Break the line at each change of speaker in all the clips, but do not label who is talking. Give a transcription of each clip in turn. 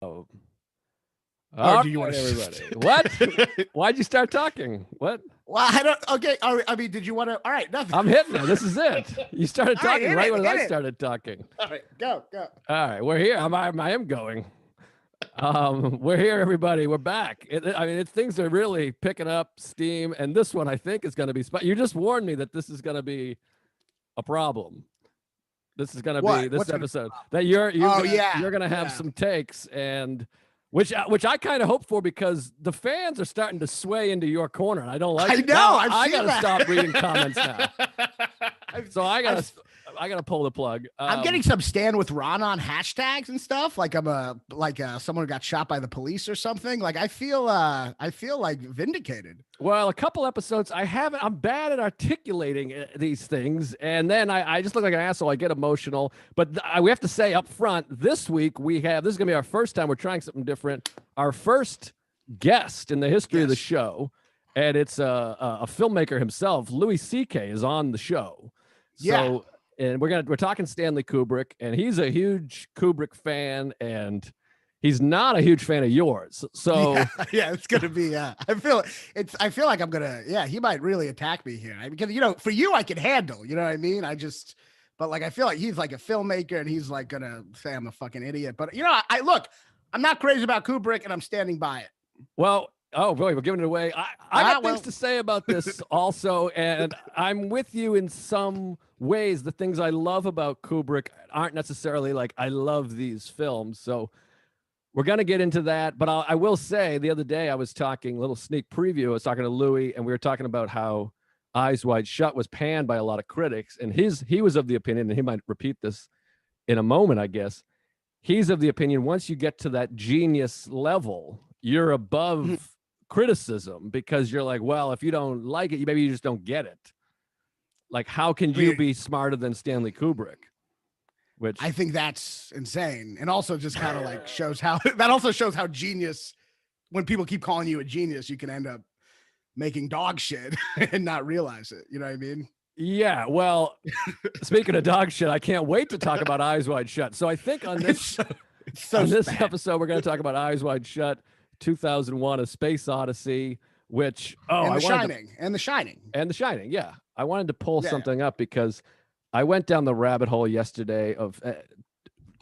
Oh,
Do you want to
everybody? What? Why'd you start talking? What?
Well, I don't. Okay. I mean, did you want to? All right. Nothing.
I'm hitting it. This is it. You started talking right when I started talking.
All right. Go.
All right. We're here. I am going. We're here, everybody. We're back. Things are really picking up steam, and this one I think is going to be. You just warned me that this is going to be a problem. This is going to be this episode that you're going to have some takes, and which I kind of hope for, because the fans are starting to sway into your corner, and I don't like it.
I know.
I got to stop reading comments now. So I gotta pull the plug.
I'm getting some stand with Raanan hashtags and stuff. Like I'm someone who got shot by the police or something. Like I feel like vindicated.
Well, a couple episodes I'm bad at articulating these things, and then I just look like an asshole. I get emotional, but we have to say up front, this week this is gonna be our first time we're trying something different. Our first guest in the history of the show, and it's a filmmaker himself. Louis C.K. is on the show. So, and we're talking Stanley Kubrick, and he's a huge Kubrick fan, and he's not a huge fan of yours. So
it's gonna be. I feel like I'm gonna. He might really attack me here, because for you I can handle. You know what I mean? But like I feel like he's like a filmmaker, and he's like gonna say I'm a fucking idiot. But I'm not crazy about Kubrick, and I'm standing by it.
Well. Oh, boy, we're giving it away. I got things to say about this also, and I'm with you in some ways. The things I love about Kubrick aren't necessarily like I love these films. So we're going to get into that. But I will say, the other day I was talking, a little sneak preview, I was talking to Louis, and we were talking about how Eyes Wide Shut was panned by a lot of critics. And he was of the opinion, and he might repeat this in a moment, I guess. He's of the opinion, once you get to that genius level, you're above criticism, because you're like, well, if you don't like it, maybe you just don't get it. Like, how can you be smarter than Stanley Kubrick? Which
I think that's insane, and also just kind of like shows how genius, when people keep calling you a genius, you can end up making dog shit and not realize it. You know what I mean?
Yeah. Well, speaking of dog shit, I can't wait to talk about Eyes Wide Shut. So I think on this episode, we're going to talk about Eyes Wide Shut, 2001: A Space Odyssey, which
and The Shining.
Yeah, I wanted to pull something up because I went down the rabbit hole yesterday of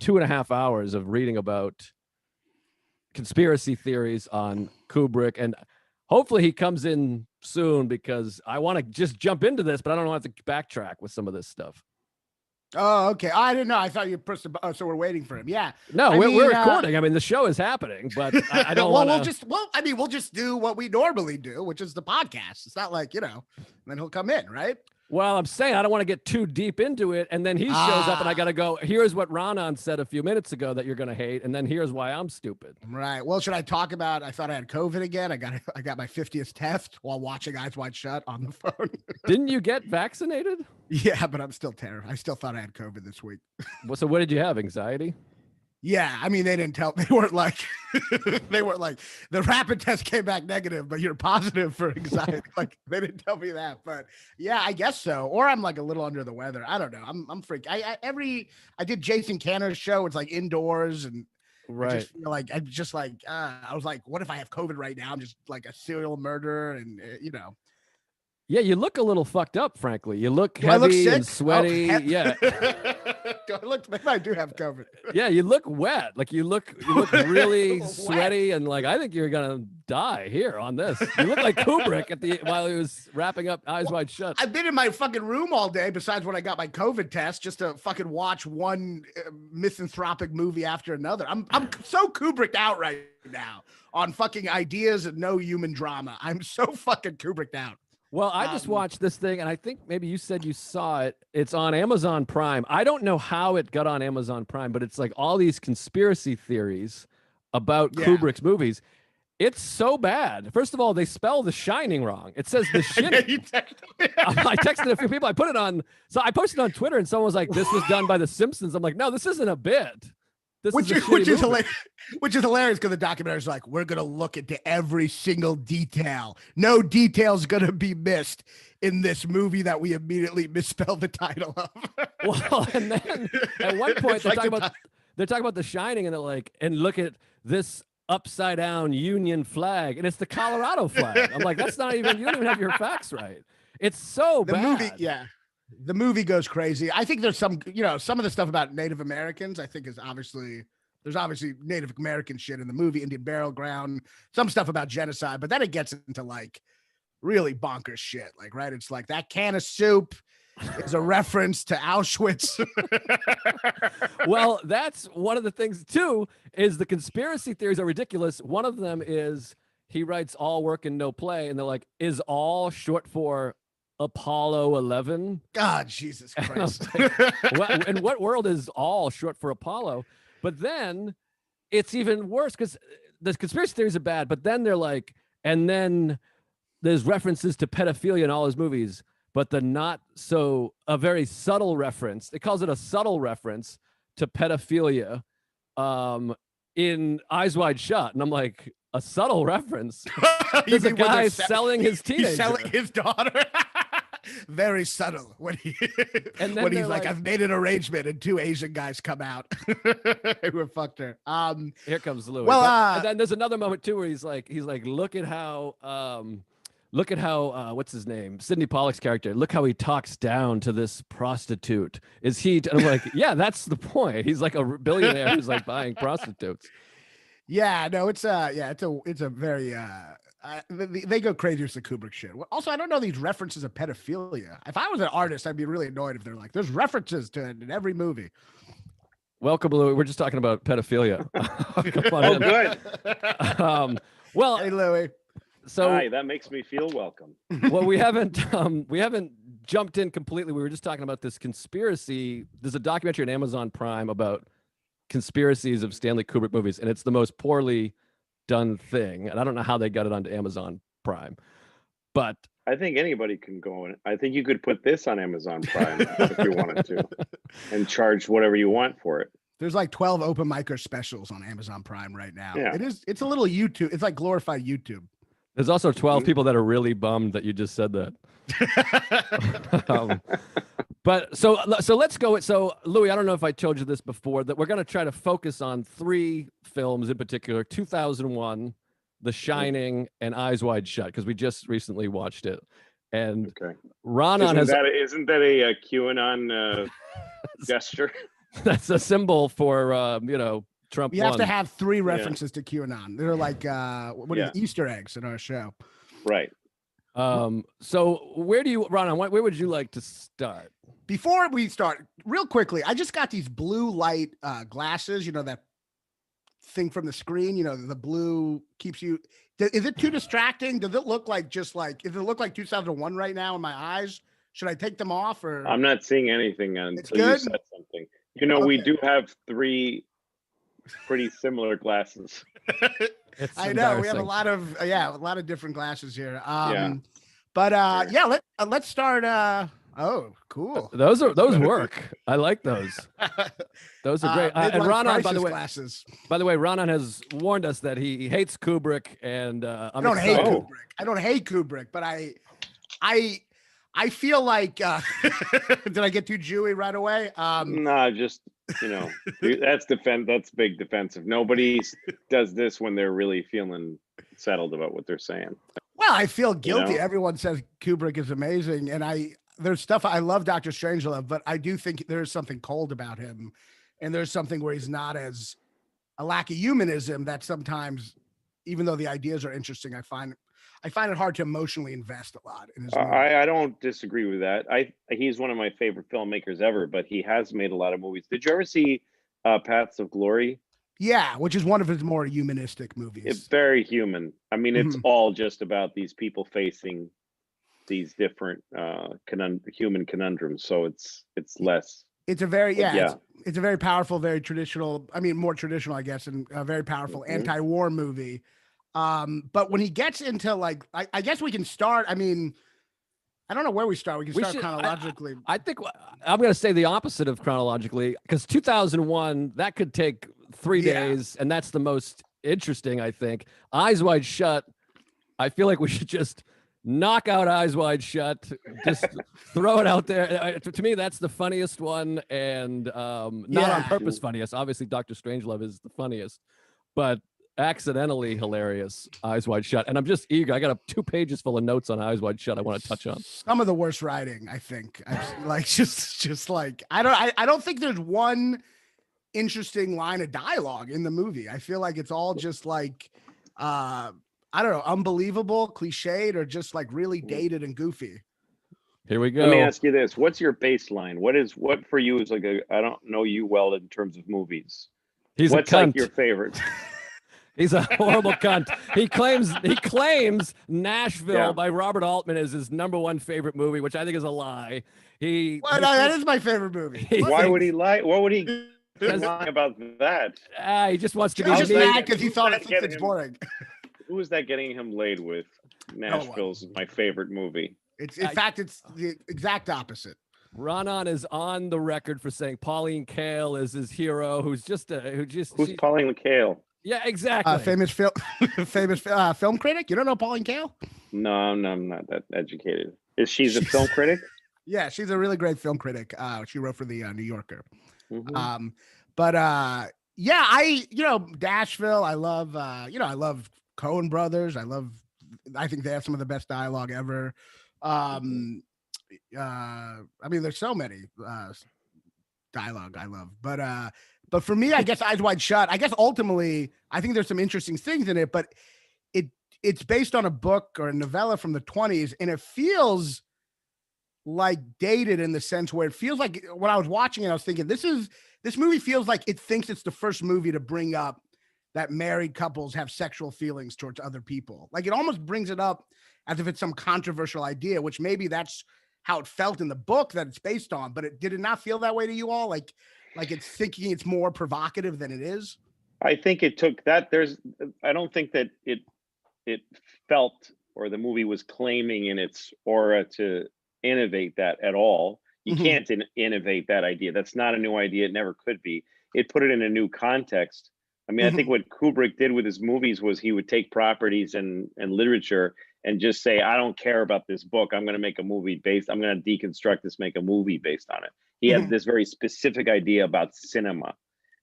2.5 hours of reading about conspiracy theories on Kubrick, and hopefully he comes in soon, because I want to just jump into this, but I don't want to backtrack with some of this stuff.
Oh, okay. I didn't know. I thought you pressed the button, so we're waiting for him. Yeah.
No, we're recording. I mean, the show is happening, but I don't want to.
We'll just do what we normally do, which is the podcast. It's not like, then he'll come in, right?
Well, I'm saying I don't want to get too deep into it, and then he shows up, and I got to go, here's what Raanan said a few minutes ago that you're going to hate, and then here's why I'm stupid.
Right. Well, should I talk about, I thought I had COVID again. I got my 50th test while watching Eyes Wide Shut on the phone.
Didn't you get vaccinated?
Yeah, but I'm still terrified. I still thought I had COVID this week.
Well, so what did you have, anxiety?
Yeah, I mean, they weren't like, the rapid test came back negative, but you're positive for anxiety. Like, they didn't tell me that, but yeah, I guess so. Or I'm like a little under the weather. I don't know. I'm freaked. I did Jason Canner's show. It's like indoors, and
right.
I was like, what if I have COVID right now? I'm just like a serial murderer, and
Yeah, you look a little fucked up, frankly. You look heavy and sweaty. Yeah.
Maybe I do have COVID.
Yeah, you look wet. Like you look really sweaty, and like I think you're gonna die here on this. You look like Kubrick while he was wrapping up Eyes Wide Shut.
I've been in my fucking room all day, besides when I got my COVID test, just to fucking watch one misanthropic movie after another. I'm so Kubricked out right now on fucking ideas and no human drama. I'm so fucking Kubricked out.
Well, I just watched this thing, and I think maybe you said you saw it. It's on Amazon Prime. I don't know how it got on Amazon Prime, but it's like all these conspiracy theories about Kubrick's movies. It's so bad. First of all, they spell The Shining wrong. It says The Shining. I texted a few people. I put it on. So I posted on Twitter, and someone was like, "This was done by The Simpsons." I'm like, "No, this isn't a bit." Which is
hilarious, because the documentary's like, we're gonna look into every single detail. No detail's gonna be missed in this movie that we immediately misspelled the title of.
Well, and then at one point they're talking about The Shining, and they're like, and look at this upside down Union flag, and it's the Colorado flag. I'm like, that's not even, you don't even have your facts right. It's so
the
bad.
movie, yeah. The movie goes crazy. I think there's some, some of the stuff about Native Americans, I think there's obviously Native American shit in the movie, Indian Burial Ground, some stuff about genocide, but then it gets into like really bonkers shit. Like, right. It's like that can of soup is a reference to Auschwitz.
Well, that's one of the things too, is the conspiracy theories are ridiculous. One of them is he writes all work and no play. And they're like, is all short for Apollo 11?
God, Jesus Christ.
Like, in what world is all short for Apollo? But then it's even worse because the conspiracy theories are bad, but then they're like, and then there's references to pedophilia in all his movies, but a very subtle reference. It calls it a subtle reference to pedophilia in Eyes Wide Shut. And I'm like, a subtle reference? There's a guy selling his teenager.
He's selling his daughter. Very subtle when when he's like, I've made an arrangement, and two Asian guys come out who have fucked her.
Here comes Louis.
Well,
and then there's another moment too where he's like, look at how what's his name, Sidney Pollack's character, look how he talks down to this prostitute. Is he? And I'm like, yeah, that's the point. He's like a billionaire who's like buying prostitutes.
Yeah, no, it's a very they go crazy with the Kubrick shit. Also, I don't know these references of pedophilia. If I was an artist, I'd be really annoyed if they're like, there's references to it in every movie.
Welcome, Louis. We're just talking about pedophilia. Come on
in.
Good. Well,
hey, Louis.
So
hi, that makes me feel welcome.
Well, we haven't jumped in completely. We were just talking about this conspiracy. There's a documentary on Amazon Prime about conspiracies of Stanley Kubrick movies, and it's the most poorly done thing. And I don't know how they got it onto Amazon Prime, but
I think anybody can go in. I think you could put this on Amazon Prime if you wanted to, and charge whatever you want for it.
There's like 12 open micer specials on Amazon Prime right now.
Yeah.
It's a little YouTube. It's like glorified YouTube.
There's also 12 people that are really bummed that you just said that. But so let's go. So Louis, I don't know if I told you this before, that we're going to try to focus on 3 films in particular: 2001, The Shining, and Eyes Wide Shut, because we just recently watched it. And Raanan
isn't that a QAnon gesture?
That's a symbol for Trump.
You have to have 3 references to QAnon. They're like Easter eggs in our show.
Right.
So where do you, Raanan, where would you like to start?
Before we start, real quickly, I just got these blue light glasses, that thing from the screen, the blue keeps you. Is it too distracting? Does it look like does it look like 2001 right now in my eyes? Should I take them off, or?
I'm not seeing anything until you said something. Okay. We do have 3 pretty similar glasses.
I know we have a lot of different glasses here. But let's start. Oh, cool.
Those work. I like those. Those are great. And Raanan, by the way, Raanan has warned us that he hates Kubrick, and I don't hate
Kubrick. I don't hate Kubrick, but I feel like did I get too Jewy right away?
No, just that's big defensive. Nobody does this when they're really feeling settled about what they're saying.
Well, I feel guilty. Everyone says Kubrick is amazing, and there's stuff I love Dr. Strangelove, but I do think there's something cold about him, and there's something where he's not as a lack of humanism that sometimes, even though the ideas are interesting, I find it hard to emotionally invest a lot in his movie.
I don't disagree with that. He's one of my favorite filmmakers ever, but he has made a lot of movies. Did you ever see Paths of Glory?
Yeah, which is one of his more humanistic movies.
It's very human. I mean, it's all just about these people facing these different human conundrums. So it's less.
It's a very it's a very powerful, very traditional. I mean, more traditional, I guess, and a very powerful anti-war movie. But when he gets into I guess we can start. I mean, I don't know where we start. We can start chronologically.
I think I'm going to say the opposite of chronologically, because 2001, that could take 3 days, and that's the most interesting, I think. Eyes Wide Shut, I feel like we should just knock out Eyes Wide Shut, just throw it out there. To me, that's the funniest one, and not on purpose funniest. Obviously, Dr. Strangelove is the funniest, but accidentally hilarious, Eyes Wide Shut. And I'm just eager. I got 2 pages full of notes on Eyes Wide Shut I want to touch on.
Some of the worst writing, I think. Like just like I don't think there's one interesting line of dialogue in the movie. I feel like it's all just like I don't know, unbelievable, cliched, or just like really dated and goofy.
Here we go.
Let me ask you this. What's your baseline? What for you is like I don't know you well in terms of movies. What's like your favorite?
He's a horrible cunt. He claims Nashville by Robert Altman is his #1 favorite movie, which I think is a lie.
That is my favorite movie.
Why would he lie? What would he lie about that?
He just wants to be
just mad because he thought it's boring.
Who is that getting him laid with? Nashville's my favorite movie.
In fact, it's the exact opposite.
Raanan is on the record for saying Pauline Kael is his hero, who's
Pauline Kael?
Yeah, exactly.
Famous film critic. You don't know Pauline Kael?
No, I'm not that educated. Is she a film critic?
Yeah, she's a really great film critic. She wrote for the New Yorker.
Mm-hmm.
Nashville. I love I love Coen Brothers. I think they have some of the best dialogue ever. I mean, there's so many dialogue I love, but for me, I guess Eyes Wide Shut. I guess ultimately, I think there's some interesting things in it, but it's based on a book or a novella from the 1920s, and it feels like dated in the sense where it feels like when I was watching it, I was thinking this movie feels like it thinks it's the first movie to bring up that married couples have sexual feelings towards other people. Like it almost brings it up as if it's some controversial idea, which maybe that's how it felt in the book that it's based on, but did it not feel that way to you all? Like it's thinking it's more provocative than it is?
I think it took that. I don't think that it felt, or the movie was claiming in its aura to innovate that at all. You can't innovate that idea. That's not a new idea. It never could be. It put it in a new context. I mean, I think what Kubrick did with his movies was he would take properties and literature and just say, I don't care about this book. I'm going to make a movie I'm going to deconstruct this, make a movie based on it. He had this very specific idea about cinema.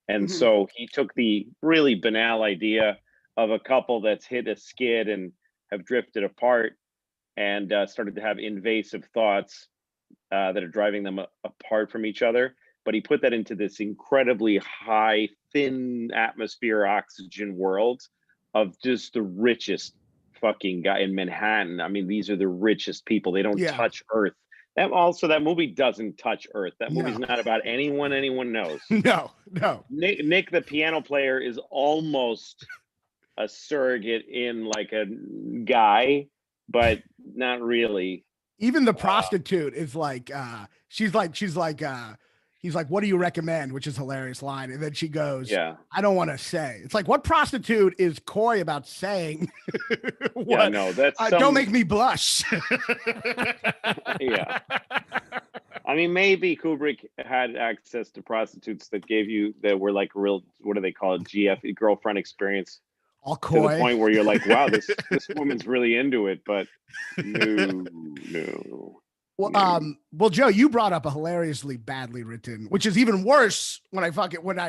And so he took the really banal idea of a couple that's hit a skid and have drifted apart and started to have invasive thoughts that are driving them apart from each other. But he put that into this incredibly high, thin atmosphere, oxygen world of just the richest fucking guy in Manhattan. I mean, these are the richest people. They don't touch Earth. That movie doesn't touch Earth. That movie's not about anyone knows.
No.
Nick, the piano player, is almost a surrogate in like a guy, but not really.
Even the prostitute is like, he's like, what do you recommend? Which is a hilarious line. And then she goes, I don't want to say. It's like, what prostitute is coy about saying? Don't make me blush.
Yeah. I mean, maybe Kubrick had access to prostitutes that were like real, what do they call it? GF, girlfriend experience.
All coy.
To the point where you're like, wow, this woman's really into it, but no.
Well, Joe, you brought up a hilariously badly written, which is even worse when I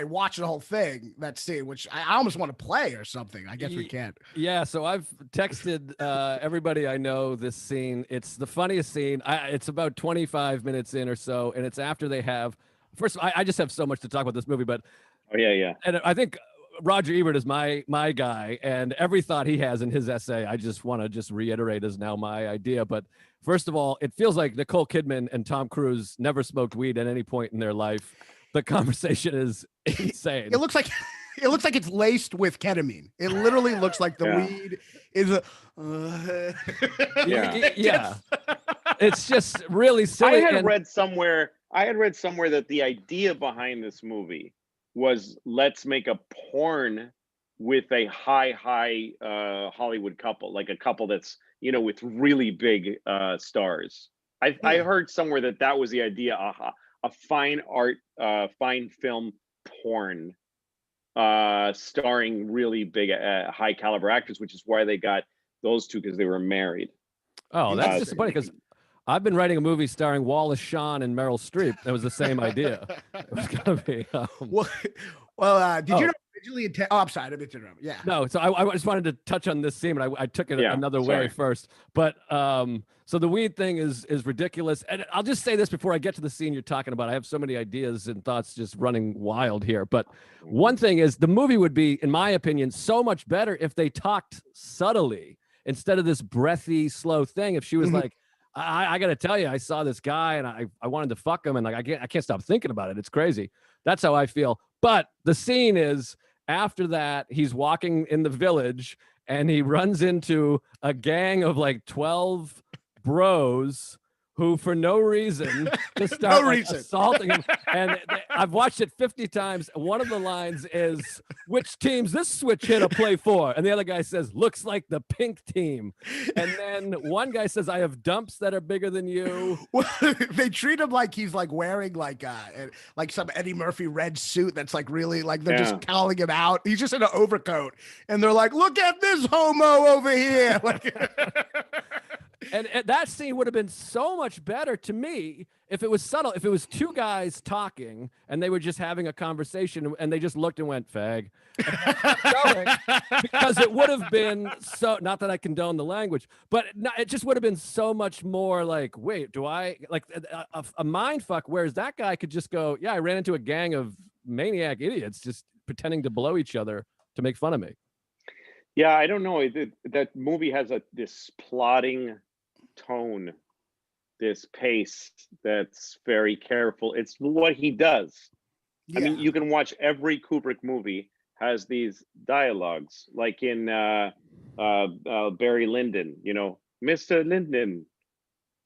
watch the whole thing, that scene, which I almost want to play or something. I guess we can't.
Yeah. So I've texted everybody I know this scene. It's the funniest scene. It's about 25 minutes in or so. And it's after they have, I just have so much to talk about this movie, but.
Oh yeah.
And I think Roger Ebert is my guy, and every thought he has in his essay, I just want to reiterate is now my idea. But first of all, it feels like Nicole Kidman and Tom Cruise never smoked weed at any point in their life. The conversation is insane.
It looks like it's laced with ketamine. It literally looks like the weed is
yeah. It's just really silly.
I had read somewhere that the idea behind this movie was, let's make a porn with a high Hollywood couple, like a couple that's, with really big stars. I heard somewhere that was the idea, a fine art, fine film porn starring really big, high caliber actors, which is why they got those two, because they were married.
Oh, that's disappointing, because I've been writing a movie starring Wallace Shawn and Meryl Streep. That was the same idea. It was gonna be.
Did you know Oh, I'm sorry. I didn't interrupt. Yeah.
No, so I just wanted to touch on this scene, but I took it another way first. But so the weed thing is ridiculous. And I'll just say this before I get to the scene you're talking about. I have so many ideas and thoughts just running wild here. But one thing is the movie would be, in my opinion, so much better if they talked subtly instead of this breathy, slow thing. If she was like, I got to tell you, I saw this guy and I wanted to fuck him, and like I can't stop thinking about it. It's crazy. That's how I feel. But the scene is, after that, he's walking in the village and he runs into a gang of like 12 bros who, for no reason, just start assaulting him. And I've watched it 50 times. One of the lines is, "Which team's this switch hitter play for?" And the other guy says, "Looks like the pink team." And then one guy says, "I have dumps that are bigger than you."
Well, they treat him like he's like wearing like some Eddie Murphy red suit that's like really like they're just calling him out. He's just in an overcoat, and they're like, "Look at this homo over here."
And that scene would have been so much better to me if it was subtle, if it was two guys talking and they were just having a conversation and they just looked and went, "Fag." Because it would have been so, not that I condone the language, but it just would have been so much more like, wait, do I, like a mind fuck, whereas that guy could just go, "Yeah, I ran into a gang of maniac idiots just pretending to blow each other to make fun of me."
Yeah, I don't know. That movie has this plotting tone, this pace that's very careful. It's what he does. I mean, you can watch every Kubrick movie has these dialogues, like in Barry Lyndon, "Mr. Lyndon,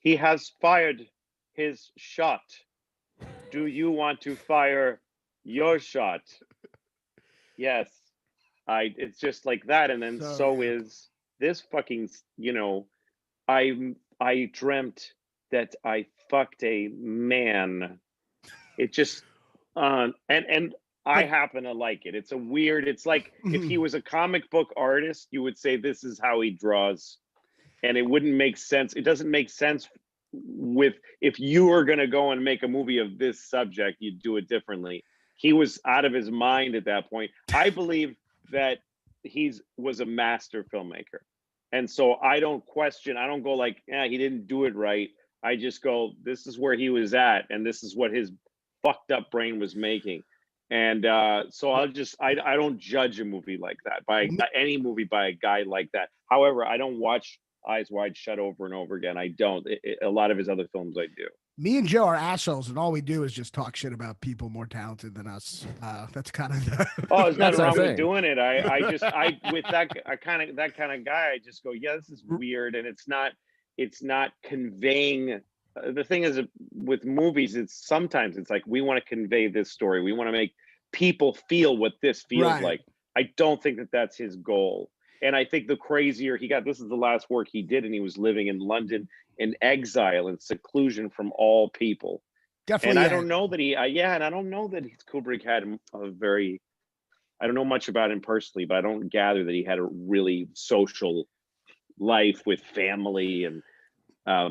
he has fired his shot. Do you want to fire your shot?" Yes. It's just like that. And then so is this fucking, I dreamt that I fucked a man. It just and I happen to like it. It's like if he was a comic book artist, you would say this is how he draws, and it wouldn't make sense. It doesn't make sense if you were going to go and make a movie of this subject, you'd do it differently. He was out of his mind at that point. I believe that was a master filmmaker. And so I don't go like, "Yeah, he didn't do it right." I just go, this is where he was at, and this is what his fucked up brain was making. And so I don't judge a movie like that, by any movie by a guy like that. However, I don't watch Eyes Wide Shut over and over again. I don't. A lot of his other films I do.
Me and Joe are assholes, and all we do is just talk shit about people more talented than us. That's kind of the.
Oh, there's nothing wrong with doing it. I with that kind of guy, I just go, yeah, this is weird, and it's not conveying. The thing is, with movies, sometimes it's like, we want to convey this story. We want to make people feel what this feels like. I don't think that that's his goal. And I think the crazier he got, this is the last work he did, and he was living in London in exile and seclusion from all people.
Definitely.
And I don't know that and I don't know that Kubrick had I don't know much about him personally, but I don't gather that he had a really social life with family and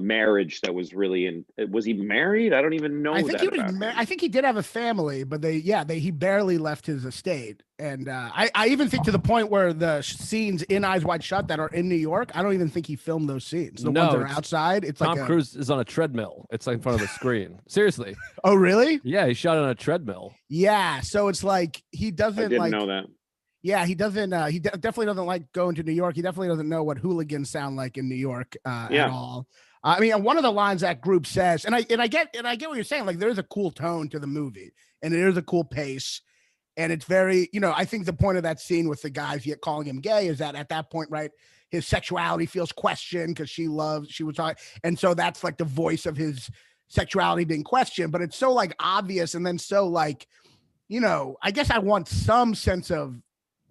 marriage that was really was he married? I don't even know.
I think he did have a family, but he barely left his estate. And I even think to the point where the scenes in Eyes Wide Shut that are in New York, I don't even think he filmed those scenes. The ones that are outside, it's
Tom
like
Cruise is on a treadmill. It's like in front of the screen. Seriously.
Oh, really?
Yeah, he shot on a treadmill.
Yeah, so it's like he doesn't.
I didn't know that.
Yeah, he doesn't. He definitely doesn't like going to New York. He definitely doesn't know what hooligans sound like in New York at all. I mean, one of the lines that group says, and I get what you're saying. Like, there's a cool tone to the movie, and there's a cool pace, and it's very, I think the point of that scene with the guys yet calling him gay is that at that point, right, his sexuality feels questioned because she was talking, and so that's like the voice of his sexuality being questioned. But it's so like obvious, and then so like, I guess I want some sense of.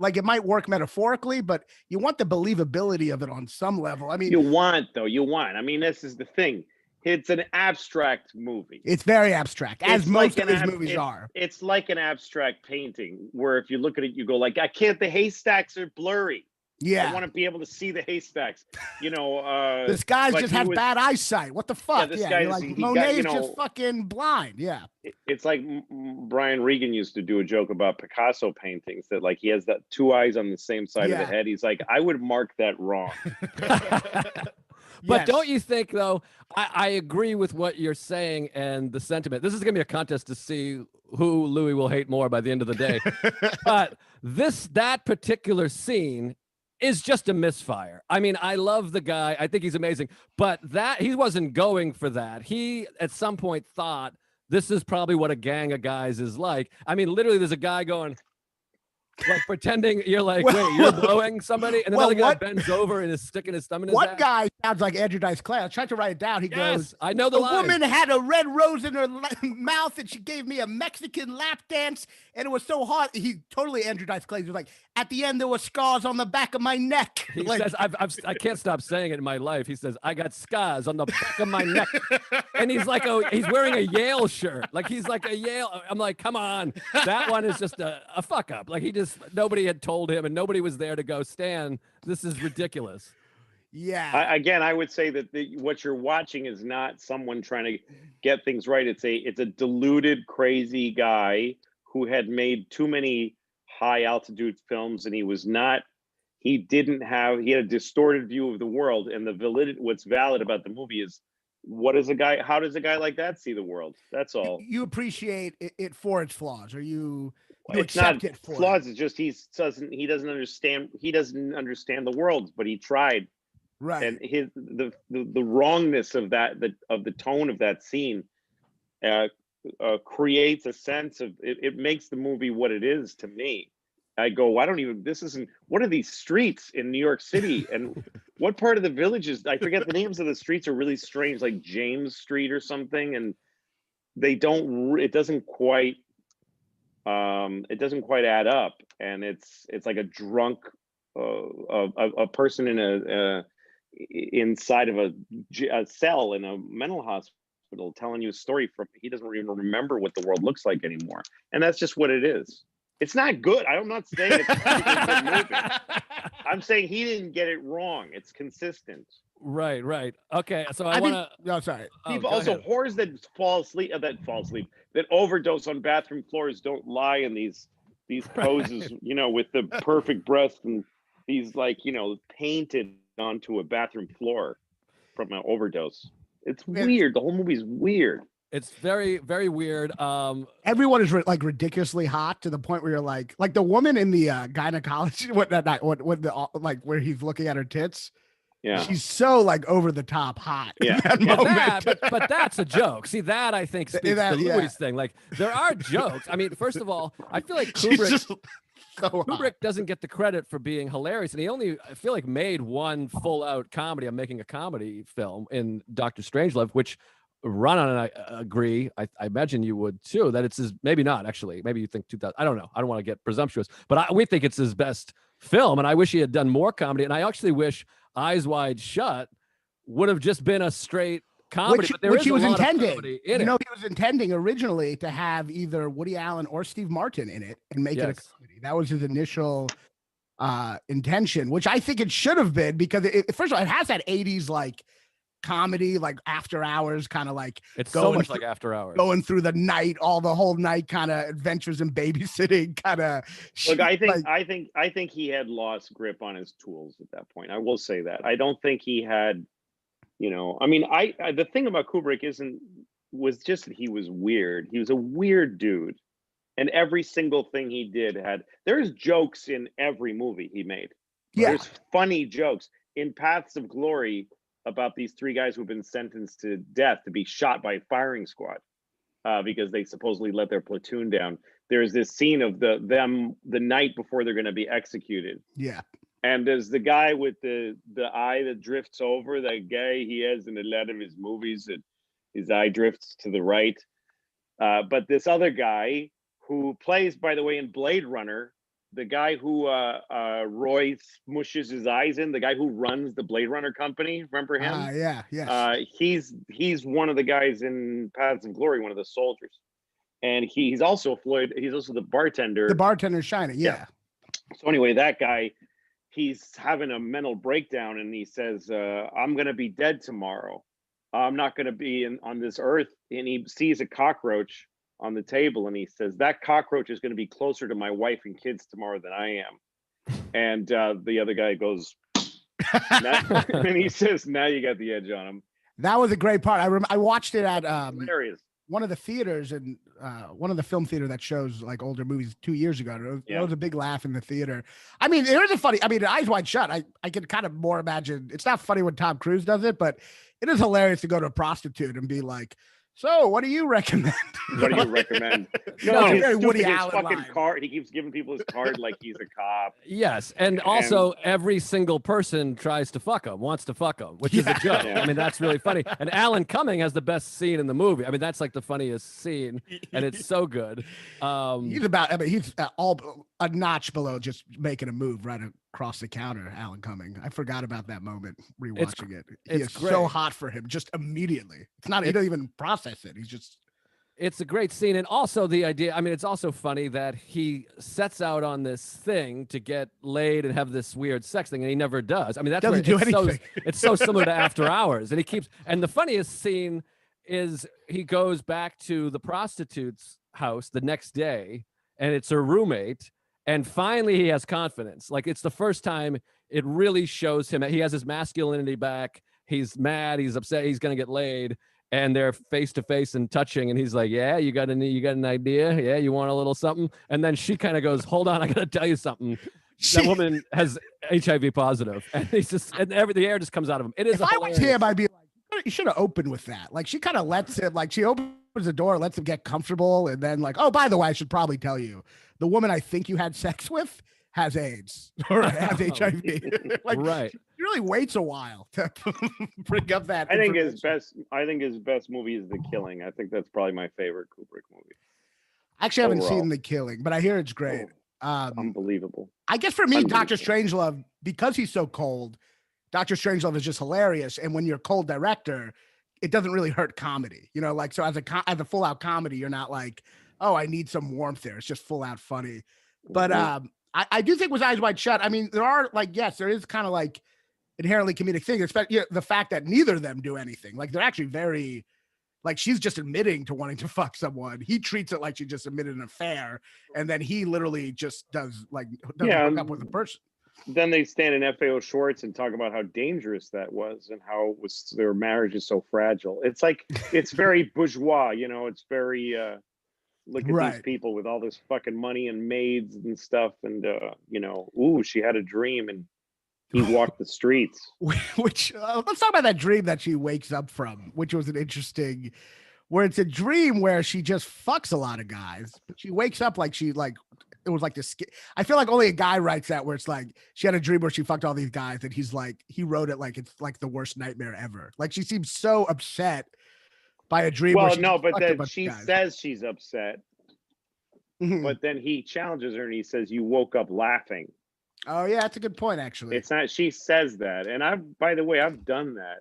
Like, it might work metaphorically, but you want the believability of it on some level. I mean,
you want. I mean, this is the thing. It's an abstract movie.
It's very abstract, as most of his movies are.
It's like an abstract painting where if you look at it, you go like, the haystacks are blurry.
Yeah.
I want to be able to see the haystacks. You know,
this guy just has bad eyesight. What the fuck?
This guy
you're
is,
like Monet is just fucking blind. Yeah.
It's like Brian Regan used to do a joke about Picasso paintings that like he has that 2 eyes on the same side of the head. He's like, I would mark that wrong.
But don't you think, though, I agree with what you're saying and the sentiment. This is going to be a contest to see who Louis will hate more by the end of the day. But that particular scene is just a misfire. I mean, I love the guy. I think he's amazing. But he wasn't going for that. He, at some point, thought this is probably what a gang of guys is like. I mean, literally, there's a guy going, like pretending you're like, wait, you're blowing somebody, and another guy bends over and is sticking his thumb in his ass.
What guy sounds like Andrew Dice Clay? I tried to write it down. He goes,
I know the
woman had a red rose in her mouth, and she gave me a Mexican lap dance, and it was so hot. He totally Andrew Dice Clay. He was like, at the end, there were scars on the back of my neck.
He says, I can't stop saying it in my life. He says, I got scars on the back of my neck. And he's like, he's wearing a Yale shirt. Like, he's like a Yale. I'm like, come on. That one is just a fuck up. Like, nobody had told him and nobody was there to go, Stan, this is ridiculous.
Yeah.
I would say that what you're watching is not someone trying to get things right. It's a deluded, crazy guy who had made too many high altitude films, and he had a distorted view of the world. And what's valid about the movie is how does a guy like that see the world? That's all.
You appreciate it for its flaws, or you
it's
accept
not
it for
flaws.
it.
It's just he doesn't understand the world, but he tried.
Right.
And the wrongness of the tone of that scene creates a sense of it makes the movie what it is to me. I go, what are these streets in New York City, and what part of the villages? I forget the names of the streets are really strange, like James Street or something, and it doesn't quite add up, and it's like a drunk a person inside of a cell in a mental hospital telling you a story he doesn't even remember what the world looks like anymore, and that's just what it is. It's not good. I'm not saying it's a good movie. I'm saying he didn't get it wrong. It's consistent.
Right. Okay, so I want to.
No, sorry.
People also ahead. Whores that overdose on bathroom floors don't lie in these poses, with the perfect breast, and these painted onto a bathroom floor from an overdose. It's weird. The whole movie's weird.
It's very, very weird.
Everyone is ridiculously hot to the point where you're like the woman in the gynecology, where he's looking at her tits.
Yeah,
she's so over the top hot.
Yeah,
in that moment.
But that's a joke. See, that I think speaks to Louis' thing. Like, there are jokes. I mean, first of all, I feel like Kubrick doesn't get the credit for being hilarious, and he only, I feel like, made one full-out comedy. I'm making a comedy film in Dr. Strangelove, which Raanan and I agree. I imagine you would too. That it's his, maybe not actually. Maybe you think 2000. I don't know. I don't want to get presumptuous, but we think it's his best film. And I wish he had done more comedy. And I actually wish Eyes Wide Shut would have just been a straight comedy.
Which he was intending. He was intending originally to have either Woody Allen or Steve Martin in it and make it a comedy. That was his initial intention, which I think it should have been, because first of all, it has that 80s comedy, After Hours, kind of
it's so much like After Hours,
going through the night, the whole night kind of adventures in babysitting kind of.
Look, I think he had lost grip on his tools at that point. I will say that. I don't think he had, I mean, the thing about Kubrick was just that he was weird. He was a weird dude, and every single thing he did there's jokes in every movie he made. Yeah, there's funny jokes in Paths of Glory about these 3 guys who've been sentenced to death to be shot by a firing squad because they supposedly let their platoon down. There's this scene of them the night before they're going to be executed.
Yeah.
And there's the guy with the eye that drifts over, that guy he has in a lot of his movies, that his eye drifts to the right. But this other guy who plays, by the way, in Blade Runner, the guy who Roy smushes his eyes in, the guy who runs the Blade Runner company, remember him? He's one of the guys in Paths of Glory, one of the soldiers, and he's also the bartender.
The bartender Shining, yeah.
So anyway, that guy he's having a mental breakdown, and he says, I'm gonna be dead tomorrow. I'm not gonna be on this earth. And he sees a cockroach on the table, and he says, that cockroach is gonna be closer to my wife and kids tomorrow than I am. And the other guy goes, and he says, now you got the edge on him.
That was a great part. I watched it at
Hilarious.
one of the theaters and one of the film theater that shows like older movies 2 years ago. It was a big laugh in the theater. I mean, it was a funny. I mean, Eyes Wide Shut. I can kind of more imagine. It's not funny when Tom Cruise does it, but it is hilarious to go to a prostitute and be like, "So, what do you recommend?"
What do you recommend?
No,
his
Woody
his
Allen
fucking
line.
card. He keeps giving people his card like he's a cop.
Yes, and also every single person tries to fuck him, wants to fuck him, which is a joke.
Yeah.
I mean, that's really funny. And Alan Cumming has the best scene in the movie. I mean, that's like the funniest scene, and it's so good.
He's about. I mean, he's all a notch below just making a move right across the counter. Alan Cumming. I forgot about that moment rewatching it. He is so hot for him just immediately. It's not. He doesn't even process it. He's just.
It's a great scene. And also the idea, I mean, it's also funny that he sets out on this thing to get laid and have this weird sex thing, and he never does. I mean, that's
Doesn't do anything.
It's so similar to After Hours. And the funniest scene is he goes back to the prostitute's house the next day, and it's her roommate. And finally he has confidence. Like, it's the first time it really shows him that he has his masculinity back. He's mad. He's upset. He's going to get laid. And they're face to face and touching, and he's like, "Yeah, you got an idea? Yeah, you want a little something?" And then she kind of goes, "Hold on, I got to tell you something. That woman has HIV positive," and he's just, and the air just comes out of him. It is.
If I was him, I'd be like, "You should have opened with that." Like, she kind of lets him, like, she opens the door, lets him get comfortable, and then like, "Oh, by the way, I should probably tell you, the woman I think you had sex with has AIDS or has HIV." Like,
right.
He really waits a while to bring up that.
I think his best movie is The Killing. I think that's probably my favorite Kubrick movie.
I actually haven't seen The Killing, but I hear it's great.
Unbelievable.
I guess for me, Dr. Strangelove, because he's so cold, Dr. Strangelove is just hilarious. And when you're a cold director, it doesn't really hurt comedy, you know. Like, so as a full out comedy, you're not like, oh, I need some warmth there. It's just full out funny. But I do think with Eyes Wide Shut, I mean, there are like, yes, there is kind of like inherently comedic thing, especially the fact that neither of them do anything. Like, they're actually very, like, she's just admitting to wanting to fuck someone. He treats it like she just admitted an affair, and then he literally just doesn't hook up with a person.
Then they stand in FAO shorts and talk about how dangerous that was and how their marriage is so fragile. It's like, it's very bourgeois, you know. It's very look at these people with all this fucking money and maids and stuff, and you know, ooh, she had a dream and he walked the streets.
Which let's talk about that dream that she wakes up from, which was an interesting, where it's a dream where she just fucks a lot of guys, but she wakes up like it was like this. I feel like only a guy writes that, where it's like she had a dream where she fucked all these guys, and he's like, he wrote it like it's like the worst nightmare ever. Like, she seems so upset by a dream.
Well, no, but then she says she's upset, but then he challenges her and he says, "You woke up laughing."
Oh yeah, that's a good point. Actually,
it's not. She says that, and by the way, I've done that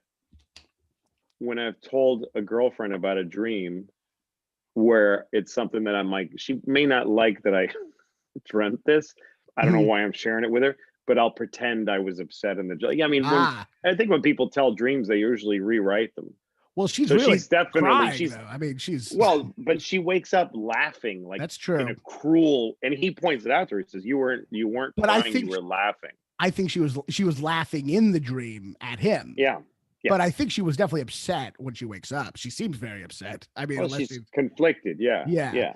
when I've told a girlfriend about a dream where it's something that I'm like, she may not like that I dreamt this. I don't know why I'm sharing it with her, but I'll pretend I was upset in the dream. Yeah, I mean, I think when people tell dreams, they usually rewrite them.
Well, she's definitely crying, she's
but she wakes up laughing, like,
that's true,
in a cruel, and he points it out to her. He says, you weren't
but
crying,
I think
you were laughing.
I think she was laughing in the dream at him.
Yeah.
But I think she was definitely upset when she wakes up. She seems very upset. I mean,
unless she's conflicted. Yeah.
Can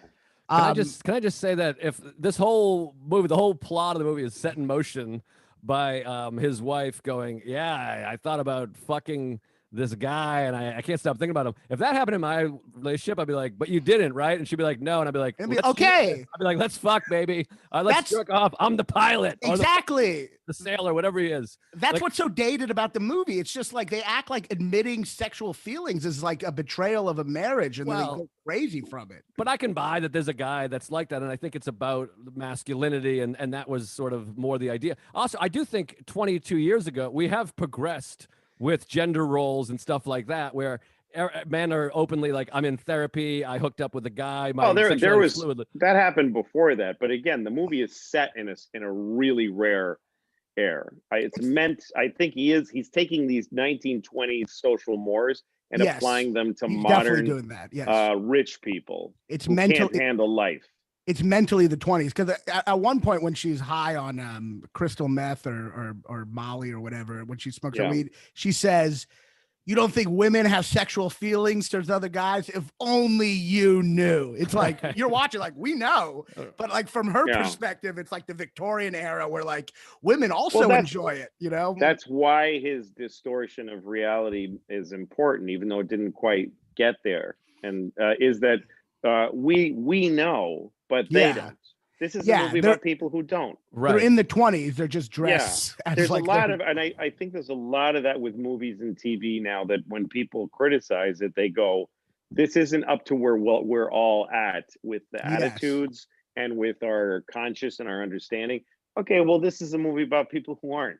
I just say that if this whole movie, the whole plot of the movie is set in motion by his wife going, "Yeah, I thought about fucking this guy and I can't stop thinking about him." If that happened in my relationship, I'd be like, "But you didn't, right?" And she'd be like, "No." And I'd be like,
"Okay."
I'd be like, "Let's fuck, baby. Let's jerk off. I'm the pilot."
Exactly.
The sailor, whatever he is.
That's what's so dated about the movie. It's just like they act like admitting sexual feelings is like a betrayal of a marriage, and then they go crazy from it.
But I can buy that there's a guy that's like that, and I think it's about masculinity, and that was sort of more the idea. Also, I do think 22 years ago, we have progressed with gender roles and stuff like that, where men are openly like, "I'm in therapy. I hooked up with a guy."
There was that happened before that, but again, the movie is set in a really rare air. I think he's taking these 1920s social mores and
Yes.
applying them to
He's definitely
modern
doing that. Yes.
rich people
It's
who can't handle life.
It's mentally the 20s, because at one point when she's high on crystal meth or Molly or whatever, when she smokes her weed, she says, "You don't think women have sexual feelings towards other guys? If only you knew." It's like, you're watching, like, we know, but like from her perspective, it's like the Victorian era where like women also enjoy it, you know?
That's why his distortion of reality is important, even though it didn't quite get there. And is that we know, but they don't. This is a movie about people who don't.
They're in the 20s. They're just dressed.
Yeah. There's like a lot of, and I think there's a lot of that with movies and TV now, that when people criticize it, they go, this isn't up to where we're all at with the attitudes and with our conscious and our understanding. Okay, well, this is a movie about people who aren't.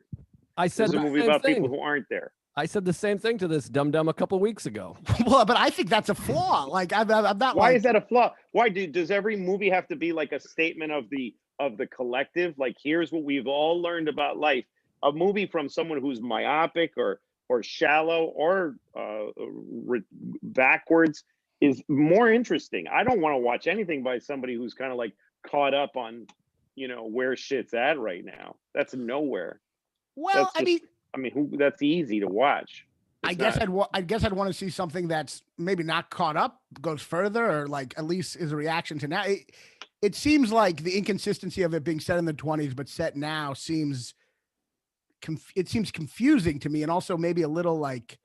I said
this is a movie about people who aren't there.
I said the same thing to this Dum Dum a couple weeks ago.
Well, but I think that's a flaw. Like, I'm not.
Why is that a flaw? Why does every movie have to be like a statement of the collective? Like, here's what we've all learned about life. A movie from someone who's myopic or shallow or backwards is more interesting. I don't want to watch anything by somebody who's kind of like caught up on, where shit's at right now. That's nowhere.
Well,
that's easy to watch.
I guess I'd want to see something that's maybe not caught up, goes further, or like at least is a reaction to now. It seems like the inconsistency of it being set in the 20s but set now seems confusing to me, and also maybe a little like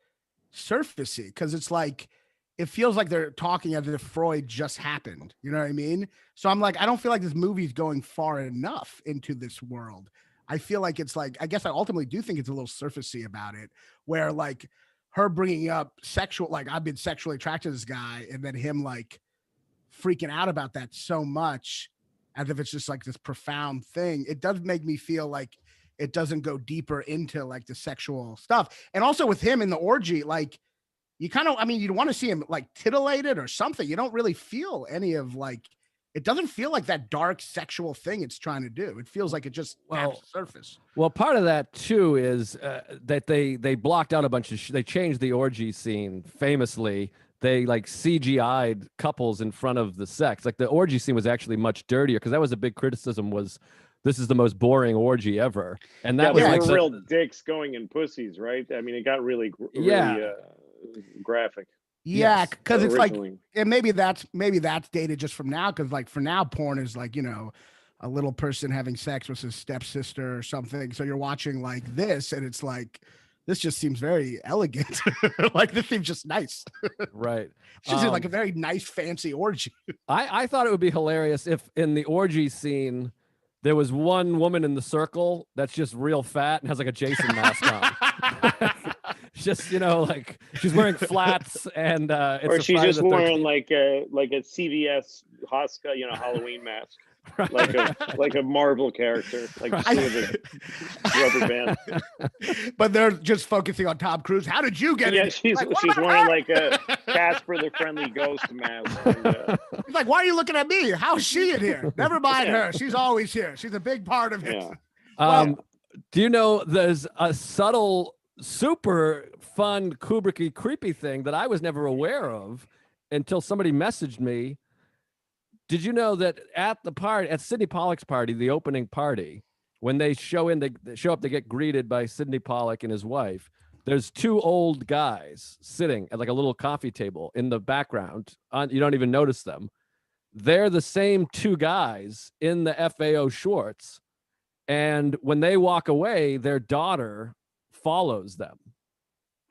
surfacey, because it's like it feels like they're talking as if Freud just happened. You know what I mean? So I'm like, I don't feel like this movie's going far enough into this world. I feel like it's like, I guess I ultimately do think it's a little surfacey about it, where like her bringing up like I've been sexually attracted to this guy, and then him like freaking out about that so much as if it's just like this profound thing. It does make me feel like it doesn't go deeper into like the sexual stuff. And also with him in the orgy, like you kind of, you'd want to see him like titillated or something. You don't really feel any of like, it doesn't feel like that dark sexual thing it's trying to do. It feels like it just taps the surface.
Well, part of that too is that they blocked out a bunch of they changed the orgy scene famously. They like CGI'd couples in front of the sex. Like the orgy scene was actually much dirtier, because that was a big criticism, was this is the most boring orgy ever. And that was like
real dicks going in pussies, right? It got really graphic.
Yeah, because it's like, and maybe that's dated just from now, because like for now, porn is like, a little person having sex with his stepsister or something. So you're watching like this, and it's like, this just seems very elegant. Like this seems just nice.
Right.
It's just like a very nice, fancy orgy.
I thought it would be hilarious if in the orgy scene there was one woman in the circle that's just real fat and has like a Jason mask on. Just like she's wearing flats, and
or she's just wearing like a CVS Hoska, Halloween mask, right. like a Marvel character, like with a rubber band.
But they're just focusing on Tom Cruise. How did you get it?
Yeah, she's wearing like a Casper the Friendly Ghost mask. And,
he's like, why are you looking at me? How's she in here? Never mind her. She's always here. She's a big part of it.
Yeah.
Do you know there's a subtle, super fun Kubricky creepy thing that I was never aware of until somebody messaged me. Did you know that at Sidney Pollack's party, the opening party, when they show up, they get greeted by Sidney Pollack and his wife. There's two old guys sitting at like a little coffee table in the background. You don't even notice them. They're the same two guys in the FAO shorts. And when they walk away, their daughter follows them.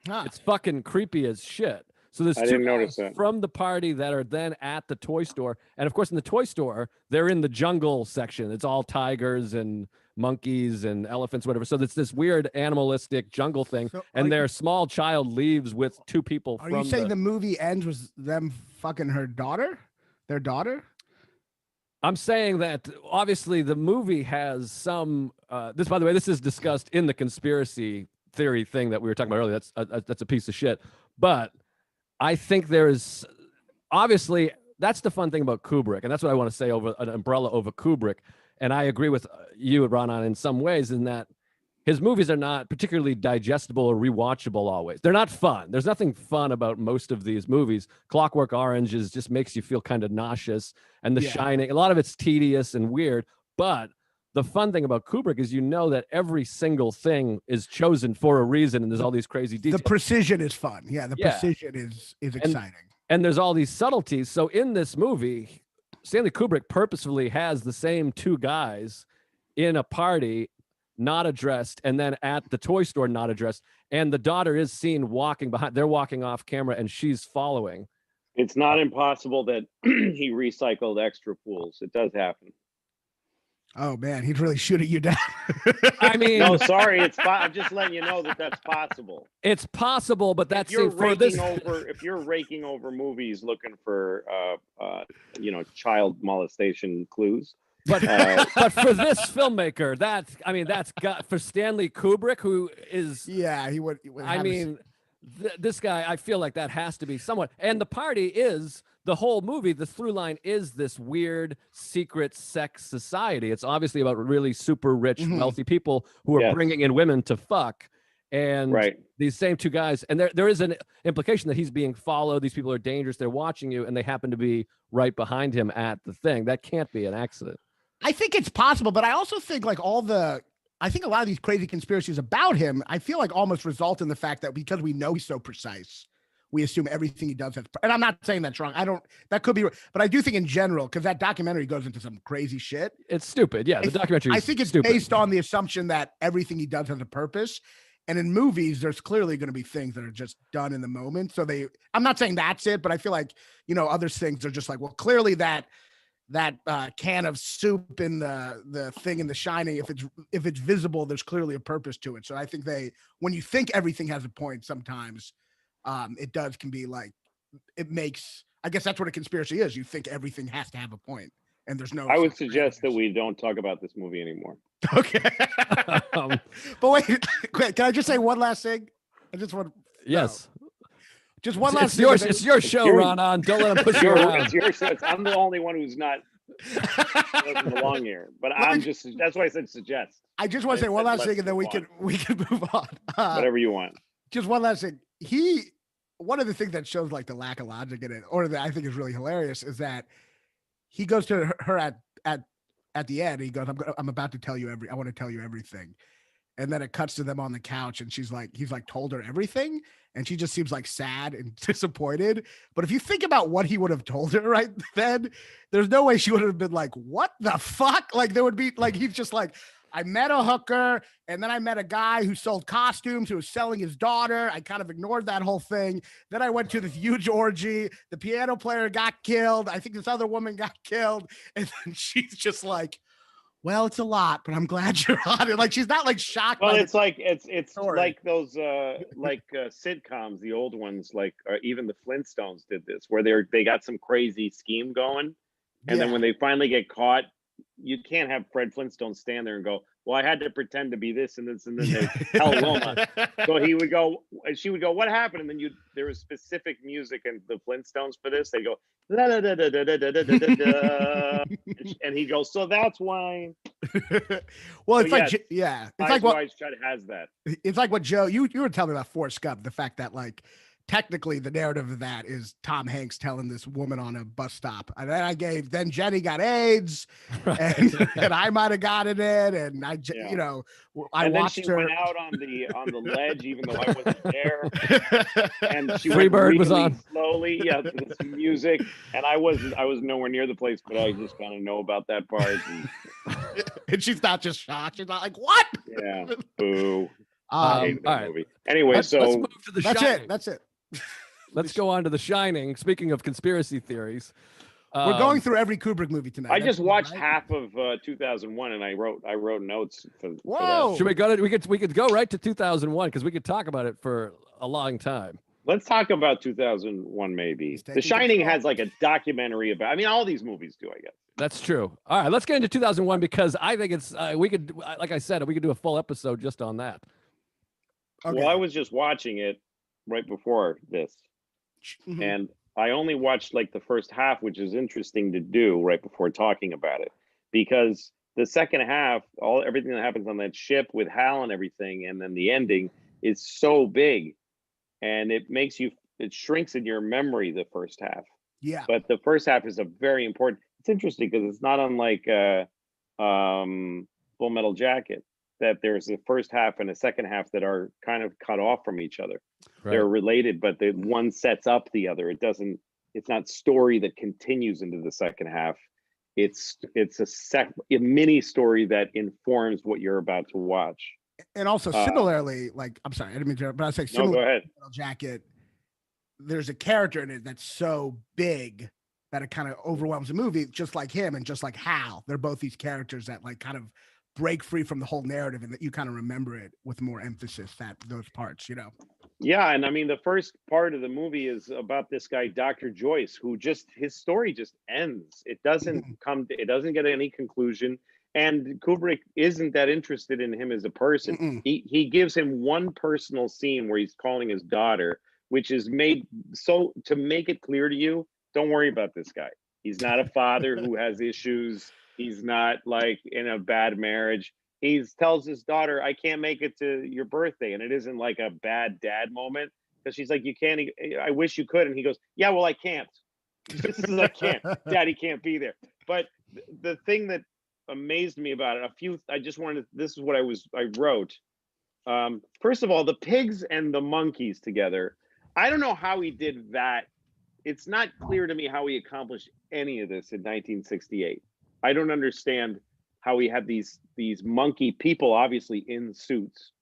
It's fucking creepy as shit. So there's two guys from the party that are then at the toy store. And of course, in the toy store, they're in the jungle section. It's all tigers and monkeys and elephants, whatever. So it's this weird animalistic jungle thing. So and their small child leaves with two people.
Are you saying the movie ends with them fucking their daughter?
I'm saying that obviously the movie has some, this, by the way, this is discussed in the conspiracy theory thing that we were talking about earlier. That's a piece of shit. But I think there's obviously, that's the fun thing about Kubrick. And that's what I want to say over an umbrella over Kubrick. And I agree with you, Raanan, in some ways, in that his movies are not particularly digestible or rewatchable always. They're not fun. There's nothing fun about most of these movies. Clockwork Orange just makes you feel kind of nauseous, and The Shining, a lot of it's tedious and weird. But the fun thing about Kubrick is that every single thing is chosen for a reason, and there's all these crazy details.
The precision is fun. Yeah, the precision is exciting.
And there's all these subtleties. So in this movie, Stanley Kubrick purposefully has the same two guys in a party, not addressed, and then at the toy store, not addressed. And the daughter is seen walking behind. They're walking off camera, and she's following.
It's not impossible that he recycled extra pools. It does happen.
Oh man, he's really shooting you down.
I mean,
no, sorry, I'm just letting you know that that's possible.
It's possible, but that's
if you're raking over movies looking for child molestation clues.
But but for this filmmaker, that's got for Stanley Kubrick, who is
he would
this guy, I feel like that has to be somewhat. And the party is the whole movie. The through line is this weird secret sex society. It's obviously about really super rich, wealthy people who are bringing in women to fuck. And these same two guys, and there is an implication that he's being followed. These people are dangerous. They're watching you, and they happen to be right behind him at the thing. That can't be an accident.
I think it's possible, but I also think I think a lot of these crazy conspiracies about him, I feel like almost result in the fact that because we know he's so precise, we assume everything he does has, and I'm not saying that's wrong. That could be, but I do think in general, because that documentary goes into some crazy shit.
It's stupid. Yeah, the documentary.
I think it's
stupid.
Based on the assumption that everything he does has a purpose. And in movies, there's clearly going to be things that are just done in the moment. So I'm not saying that's it, but I feel like, other things are just like, well, clearly that can of soup in the thing in The Shining, if it's visible, there's clearly a purpose to it. So I think when you think everything has a point, sometimes it can be like, it makes, I guess that's what a conspiracy is. You think everything has to have a point, and there's no.
I would suggest that we don't talk about this movie anymore.
Okay. But wait, can I just say one last thing? I just want.
Yes.
Just one last.
It's your show, Raanan. Don't let him push you around.
It's your show. I'm the only one who's not doesn't belong here. But that's why I said suggest.
I just want to say one last thing, and then we can move on.
Whatever you want.
Just one last thing. One of the things that shows like the lack of logic in it, or that I think is really hilarious, is that he goes to her at the end. He goes, I'm about to tell you I want to tell you everything. And then it cuts to them on the couch, and he's like told her everything, and she just seems like sad and disappointed. But if you think about what he would have told her right then, there's no way she would have been like, what the fuck? Like there would be like, he's just like, I met a hooker, and then I met a guy who sold costumes, who was selling his daughter. I kind of ignored that whole thing. Then I went to this huge orgy. The piano player got killed. I think this other woman got killed. And then she's just like, well, it's a lot, but I'm glad you're on it. Like she's not like shocked.
Well, it's like like those sitcoms, the old ones, like even the Flintstones did this, where they got some crazy scheme going, and then when they finally get caught, you can't have Fred Flintstone stand there and go, well, I had to pretend to be this and this, and then they tell Wilma. So she would go, what happened? And then there was specific music in the Flintstones for this. They go, la, la, da, da, da, da, da, da, da, da. And he goes, so that's why.
Well, it's it's like what
Eyes Shut has that.
It's like what Joe, you were telling me about Forrest Gump, the fact that like technically the narrative of that is Tom Hanks telling this woman on a bus stop, and then Jenny got AIDS, and I might have gotten it, and I watched her
went out on the ledge even though I wasn't there, and she
Freebird
went really
was on
slowly, to this music, and I was nowhere near the place, but I just kind of know about that part,
and she's not just shocked, she's not like, what?
Yeah, boo.
All right.
Movie. Anyway,
let's move to The Shining.
That's it.
Let's go on to The Shining. Speaking of conspiracy theories,
we're going through every Kubrick movie tonight.
I just watched half of 2001, and I wrote notes for
Whoa!
that.
Should we go to? We could go right to 2001 because we could talk about it for a long time.
Let's talk about 2001, maybe. The Shining has like a documentary about. I mean, all these movies do, I guess.
That's true. All right, let's get into 2001 because I think it's we could, like I said, we could do a full episode just on that.
Okay.
Well, I was just watching it right before this, and I only watched like the first half, which is interesting to do right before talking about it, because the second half, everything that happens on that ship with Hal and everything, and then the ending is so big, and it shrinks in your memory the first half.
Yeah.
But the first half is a very important. It's interesting because it's not unlike Full Metal Jacket, that there's a first half and a second half that are kind of cut off from each other. Right. They're related, but the one sets up the other. It's not story that continues into the second half. It's a mini story that informs what you're about to watch.
And also similarly, like, I'm sorry, I didn't mean to, but I was like, similarly,
no, go ahead.
Metal Jacket, there's a character in it that's so big that it kind of overwhelms the movie, just like him and just like Hal. They're both these characters that like kind of break free from the whole narrative, and that you kind of remember it with more emphasis, that those parts, you know?
Yeah. And I mean, the first part of the movie is about this guy, Dr. Joyce, who his story just ends. It doesn't it doesn't get any conclusion. And Kubrick isn't that interested in him as a person. He gives him one personal scene where he's calling his daughter, which is made so to make it clear to you, don't worry about this guy. He's not a father who has issues. He's not like in a bad marriage. He tells his daughter, I can't make it to your birthday. And it isn't like a bad dad moment, because she's like, you can't, I wish you could. And he goes, yeah, well, I can't. I can't. Daddy can't be there. But the thing that amazed me about it, this is what I wrote. First of all, the pigs and the monkeys together. I don't know how he did that. It's not clear to me how he accomplished any of this in 1968. I don't understand how he had these monkey people, obviously in suits,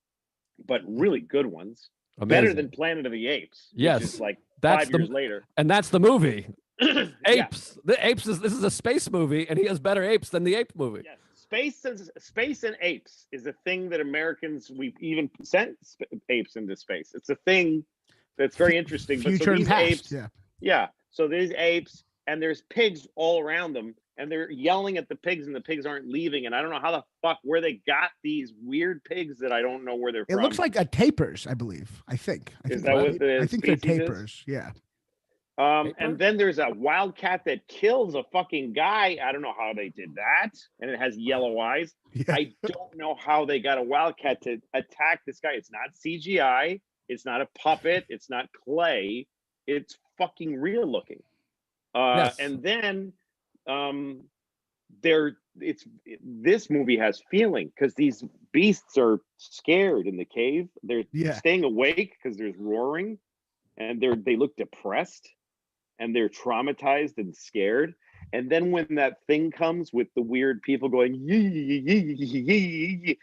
but really good ones. Amazing. Better than Planet of the Apes.
Yes,
which is like 5 years later.
And that's the movie. Apes. Yeah. The apes this is a space movie, and he has better apes than the ape movie.
Yes. Space and apes is a thing that Americans, we've even sent apes into space. It's a thing that's very interesting.
Future and past.
Yeah. So there's apes, and there's pigs all around them, and they're yelling at the pigs, and the pigs aren't leaving. And I don't know how the fuck where they got these weird pigs that I don't know where they're from.
It looks like tapirs, I believe. I think
that what the
I think they're tapirs. Yeah.
And then there's a wildcat that kills a fucking guy. I don't know how they did that. And it has yellow eyes. Yeah. I don't know how they got a wildcat to attack this guy. It's not CGI. It's not a puppet. It's not clay. It's fucking real looking. Yes. And then this movie has feeling, because these beasts are scared in the cave. They're staying awake because there's roaring, and they look depressed, and they're traumatized and scared. And then when that thing comes with the weird people going yee,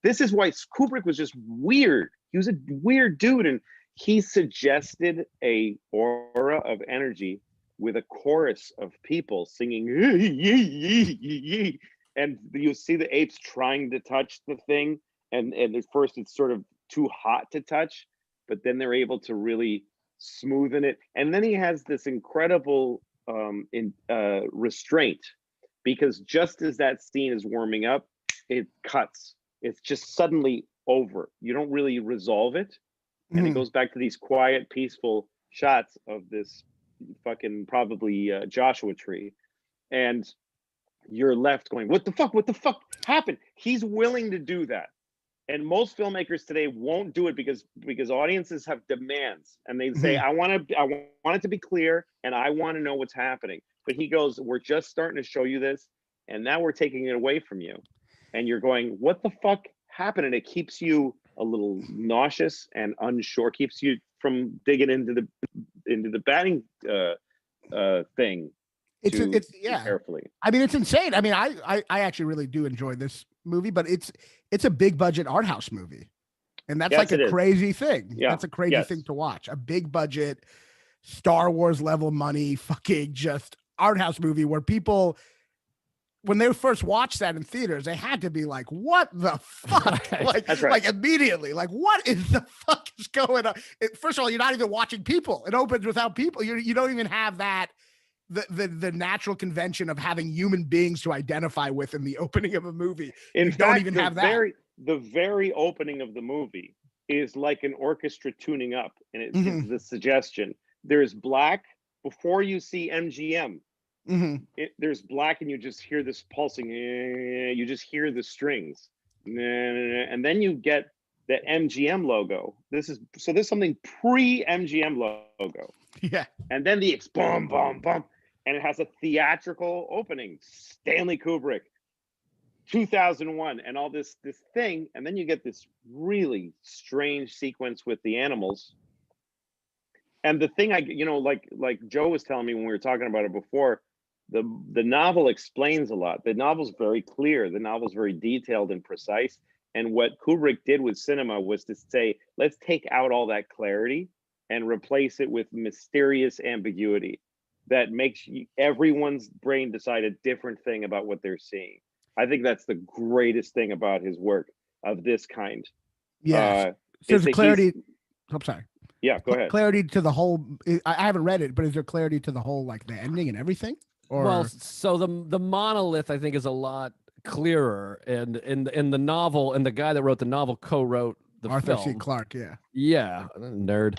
this is why Kubrick was just weird. He was a weird dude, and he suggested a aura of energy with a chorus of people singing, and you see the apes trying to touch the thing, and at first it's sort of too hot to touch, but then they're able to really smoothen it. And then he has this incredible restraint, because just as that scene is warming up, it cuts. It's just suddenly over. You don't really resolve it, and it goes back to these quiet, peaceful shots of this fucking probably Joshua tree, and you're left going, what the fuck happened? He's willing to do that, and most filmmakers today won't do it because audiences have demands, and they say, I want it to be clear, and I want to know what's happening. But he goes, we're just starting to show you this, and now we're taking it away from you, and you're going, what the fuck happened? And it keeps you a little nauseous and unsure, keeps you from digging into the batting thing. It's carefully.
I mean, it's insane. I mean, I actually really do enjoy this movie, but it's a big budget art house movie, and that's like a crazy thing. Yeah. That's a crazy thing to watch. A big budget, Star Wars level money, fucking just art house movie where people, when they first watched that in theaters, they had to be like, what the fuck? Like immediately, like, what is the fuck is going on? First of all, you're not even watching people. It opens without people. You don't even have that, the natural convention of having human beings to identify with in the opening of a movie.
In fact, don't even have that. The very opening of the movie is like an orchestra tuning up, and it gives the suggestion. There's black before you see MGM. There's black, and you just hear this pulsing. You just hear the strings, and then you get that MGM logo. There's something pre-MGM logo.
Yeah.
And then the boom, boom, boom, and it has a theatrical opening. Stanley Kubrick, 2001, and all this thing, and then you get this really strange sequence with the animals. And the thing like Joe was telling me when we were talking about it before, the novel explains a lot. The novel's very clear. The novel's very detailed and precise. And what Kubrick did with cinema was to say, let's take out all that clarity and replace it with mysterious ambiguity that makes everyone's brain decide a different thing about what they're seeing. I think that's the greatest thing about his work of this kind.
Yeah. So there's clarity. I'm sorry.
Yeah, go ahead.
Clarity to the whole. I haven't read it, but is there clarity to the whole, like the ending and everything? Or...
Well, so the monolith, I think, is a lot clearer, and in the novel, and the guy that wrote the novel co-wrote the
Arthur
film.
C. Clarke,
yeah, nerd.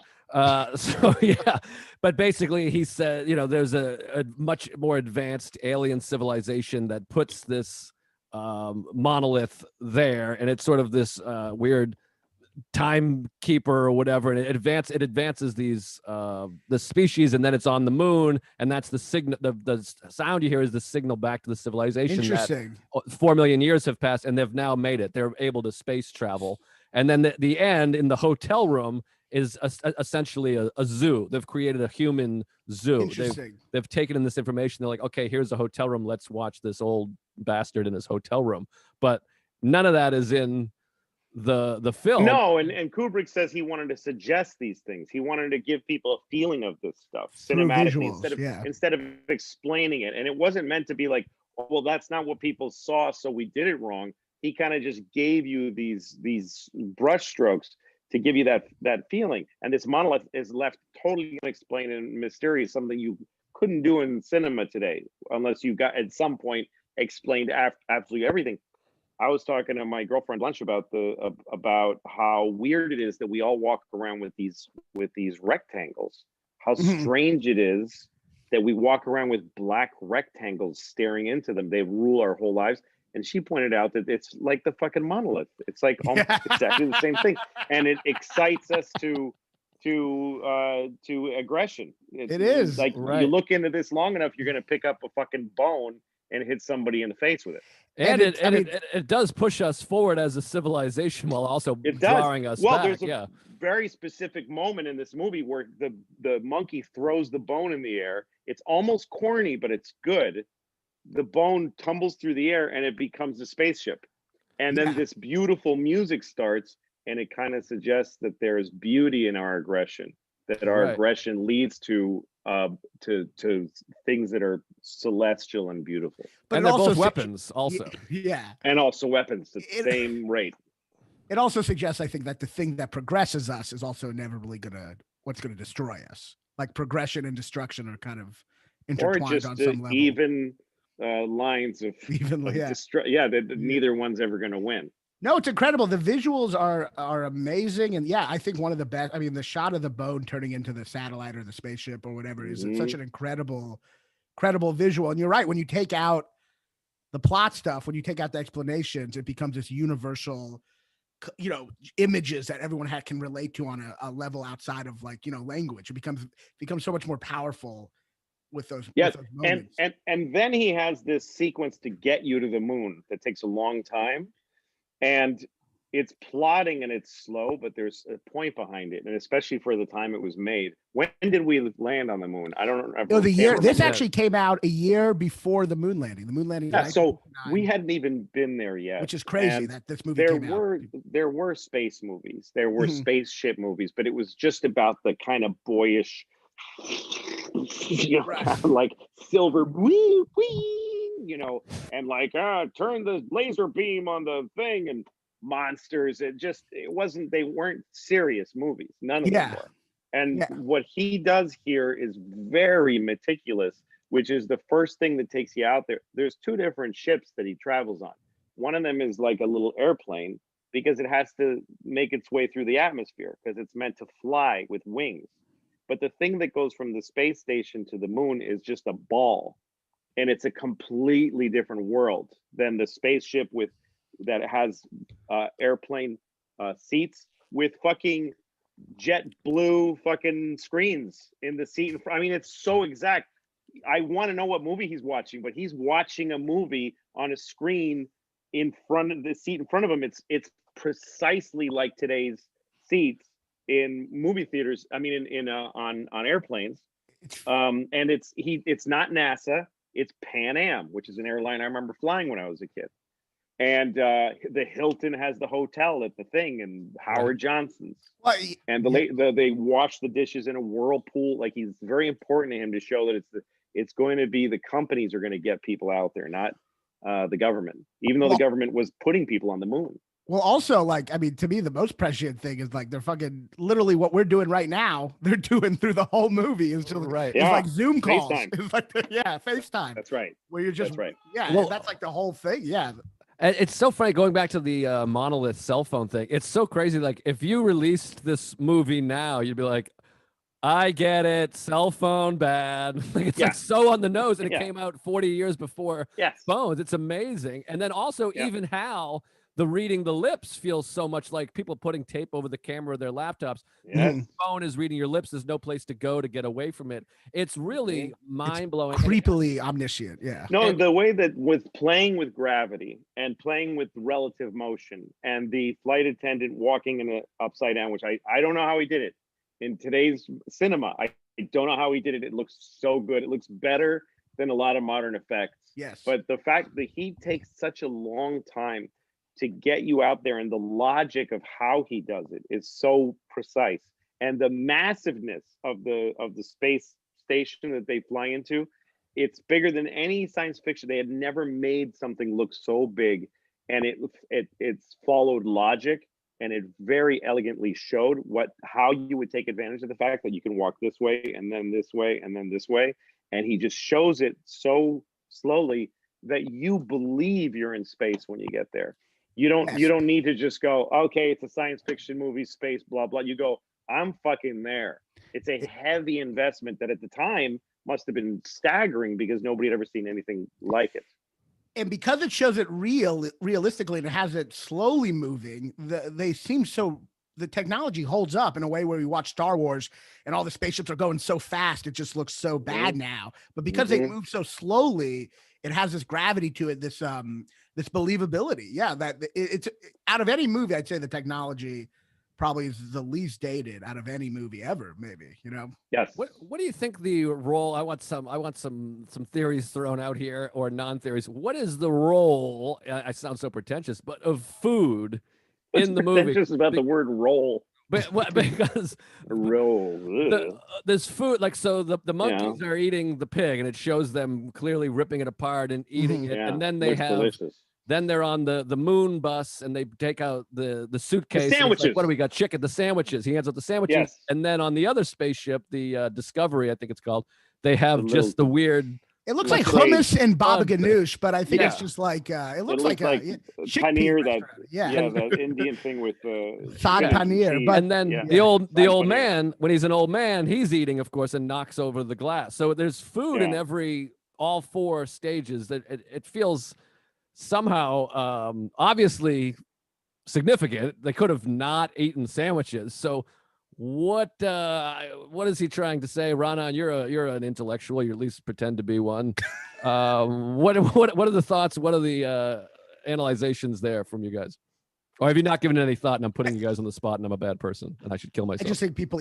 So yeah, but basically he said, there's a much more advanced alien civilization that puts this monolith there, and it's sort of this weird timekeeper or whatever, and it advances these the species, and then it's on the moon, and that's the signal. The sound you hear is the signal back to the civilization.
Interesting.
That 4 million years have passed, and they've now made it. They're able to space travel, and then the end in the hotel room is essentially a zoo. They've created a human zoo.
Interesting.
They've taken in this information. They're like, okay, here's a hotel room. Let's watch this old bastard in his hotel room. But none of that is in the film.
No, and Kubrick says he wanted to suggest these things. He wanted to give people a feeling of this stuff cinematically instead of explaining it. And it wasn't meant to be like, oh, well, that's not what people saw, so we did it wrong. He kind of just gave you these brushstrokes to give you that feeling. And this monolith is left totally unexplained and mysterious, something you couldn't do in cinema today unless you got at some point explained absolutely everything. I was talking to my girlfriend lunch about how weird it is that we all walk around with these rectangles. How strange it is that we walk around with black rectangles staring into them. They rule our whole lives. And she pointed out that it's like the fucking monolith. It's like almost exactly the same thing, and it excites us to aggression.
It is
like
right.
You look into this long enough, you're gonna pick up a fucking bone and hit somebody in the face with it.
And it does push us forward as a civilization while also drawing us back.
There's a very specific moment in this movie where the monkey throws the bone in the air. It's almost corny, but it's good. The bone tumbles through the air and it becomes a spaceship. And then this beautiful music starts, and it kind of suggests that there is beauty in our aggression, that our aggression leads to things that are celestial and beautiful.
But they're both weapons also.
Yeah.
And also weapons at the same rate.
It also suggests, I think, that the thing that progresses us is also inevitably what's going to destroy us. Like progression and destruction are kind of intertwined on some level.
Even lines of neither one's ever going to win.
No, it's incredible. The visuals are amazing, and I think one of the best. I mean, the shot of the bone turning into the satellite or the spaceship or whatever it is, it's such an incredible visual. And you're right, when you take out the plot stuff, when you take out the explanations, it becomes this universal, images that everyone can relate to on a level outside of language. It becomes so much more powerful with those.
Yes,
with those moments.
and then he has this sequence to get you to the moon that takes a long time. And it's plotting and it's slow, but there's a point behind it, and especially for the time it was made. When did we land on the moon? I don't know.
No, the year this actually came out a year before the moon landing. The moon landing.
Yeah, so we hadn't even been there yet,
which is crazy that this movie came out.
There were space movies, there were spaceship movies, but it was just about the kind of boyish, kind of like silver wee, and like turn the laser beam on the thing and monsters. They weren't serious movies. None of them were. And what he does here is very meticulous, which is the first thing that takes you out there. There's two different ships that he travels on. One of them is like a little airplane because it has to make its way through the atmosphere because it's meant to fly with wings. But the thing that goes from the space station to the moon is just a ball. and it's a completely different world than the spaceship that has airplane seats with fucking jet blue fucking screens in the seat in front. I mean, it's so exact. I want to know what movie he's watching, but he's watching a movie on a screen in front of the seat in front of him. It's precisely like today's seats in movie theaters. I mean, on airplanes. And it's not NASA. It's Pan Am, which is an airline I remember flying when I was a kid. And the Hilton has the hotel at the thing, and Howard Johnson's. And they wash the dishes in a whirlpool. Like, he's very important to him to show that it's going to be the companies are going to get people out there, not the government. Even though the government was putting people on the moon.
Well, also, like, I mean, to me, the most prescient thing is like they're fucking literally what we're doing right now. They're doing through the whole movie. It's just
right.
It's like Zoom calls.
FaceTime.
It's like FaceTime.
That's right.
Where you're just
That's right.
Yeah,
well,
that's like the whole thing. Yeah.
And it's so funny going back to the monolith cell phone thing. It's so crazy. Like, if you released this movie now, you'd be like, I get it, cell phone bad. Like, it's like so on the nose, and it came out 40 years before phones. It's amazing. And then also even how the reading the lips feels so much like people putting tape over the camera of their laptops. The phone is reading your lips. There's no place to go to get away from it. It's really mind-blowing.
Creepily omniscient. Yeah.
No, the way that with playing with gravity and playing with relative motion and the flight attendant walking in a upside down, which I don't know how he did it in today's cinema. I don't know how he did it. It looks so good. It looks better than a lot of modern effects.
Yes.
But the fact that he takes such a long time to get you out there, and the logic of how he does it is so precise, and the massiveness of the space station that they fly into, it's bigger than any science fiction. They had never made something look so big, and it's followed logic, and it very elegantly showed how you would take advantage of the fact that you can walk this way and then this way and then this way, and he just shows it so slowly that you believe you're in space when you get there. You don't need to just go, okay, it's a science fiction movie, space, blah, blah. You go, I'm fucking there. It's a heavy investment that at the time must have been staggering because nobody had ever seen anything like it.
And because it shows it realistically and it has it slowly moving, they seem so, the technology holds up in a way where we watch Star Wars and all the spaceships are going so fast, it just looks so bad now. But because they move so slowly, it has this gravity to it, this believability. Yeah, that it's out of any movie, I'd say the technology probably is the least dated out of any movie ever, maybe, you know?
Yes.
What do you think the role, I want some theories thrown out here, or non-theories. What is the role, I sound so pretentious, but of food in the movie?
Just about the word roll.
But because there's food, like, so the monkeys are eating the pig, and it shows them clearly ripping it apart and eating it, and then they have delicious. Then they're on the moon bus, and they take out the suitcase.
The sandwiches.
Like, what do we got? Chicken, the sandwiches. He hands out the sandwiches, and then on the other spaceship, the Discovery, I think it's called, they have just the weird.
It looks like hummus and baba ganoush, but I think it's just like it looks like
paneer. The Indian thing with
saag paneer. But
and then the old man, when he's an old man, he's eating, of course, and knocks over the glass. So there's food in all four stages. That it feels somehow obviously significant. They could have not eaten sandwiches. So what is he trying to say? Raanan, you're an intellectual, you at least pretend to be one. What are the thoughts? What are the analyzations there from you guys? Or have you not given it any thought, and I'm putting you guys on the spot, and I'm a bad person and I should kill myself?
I just think people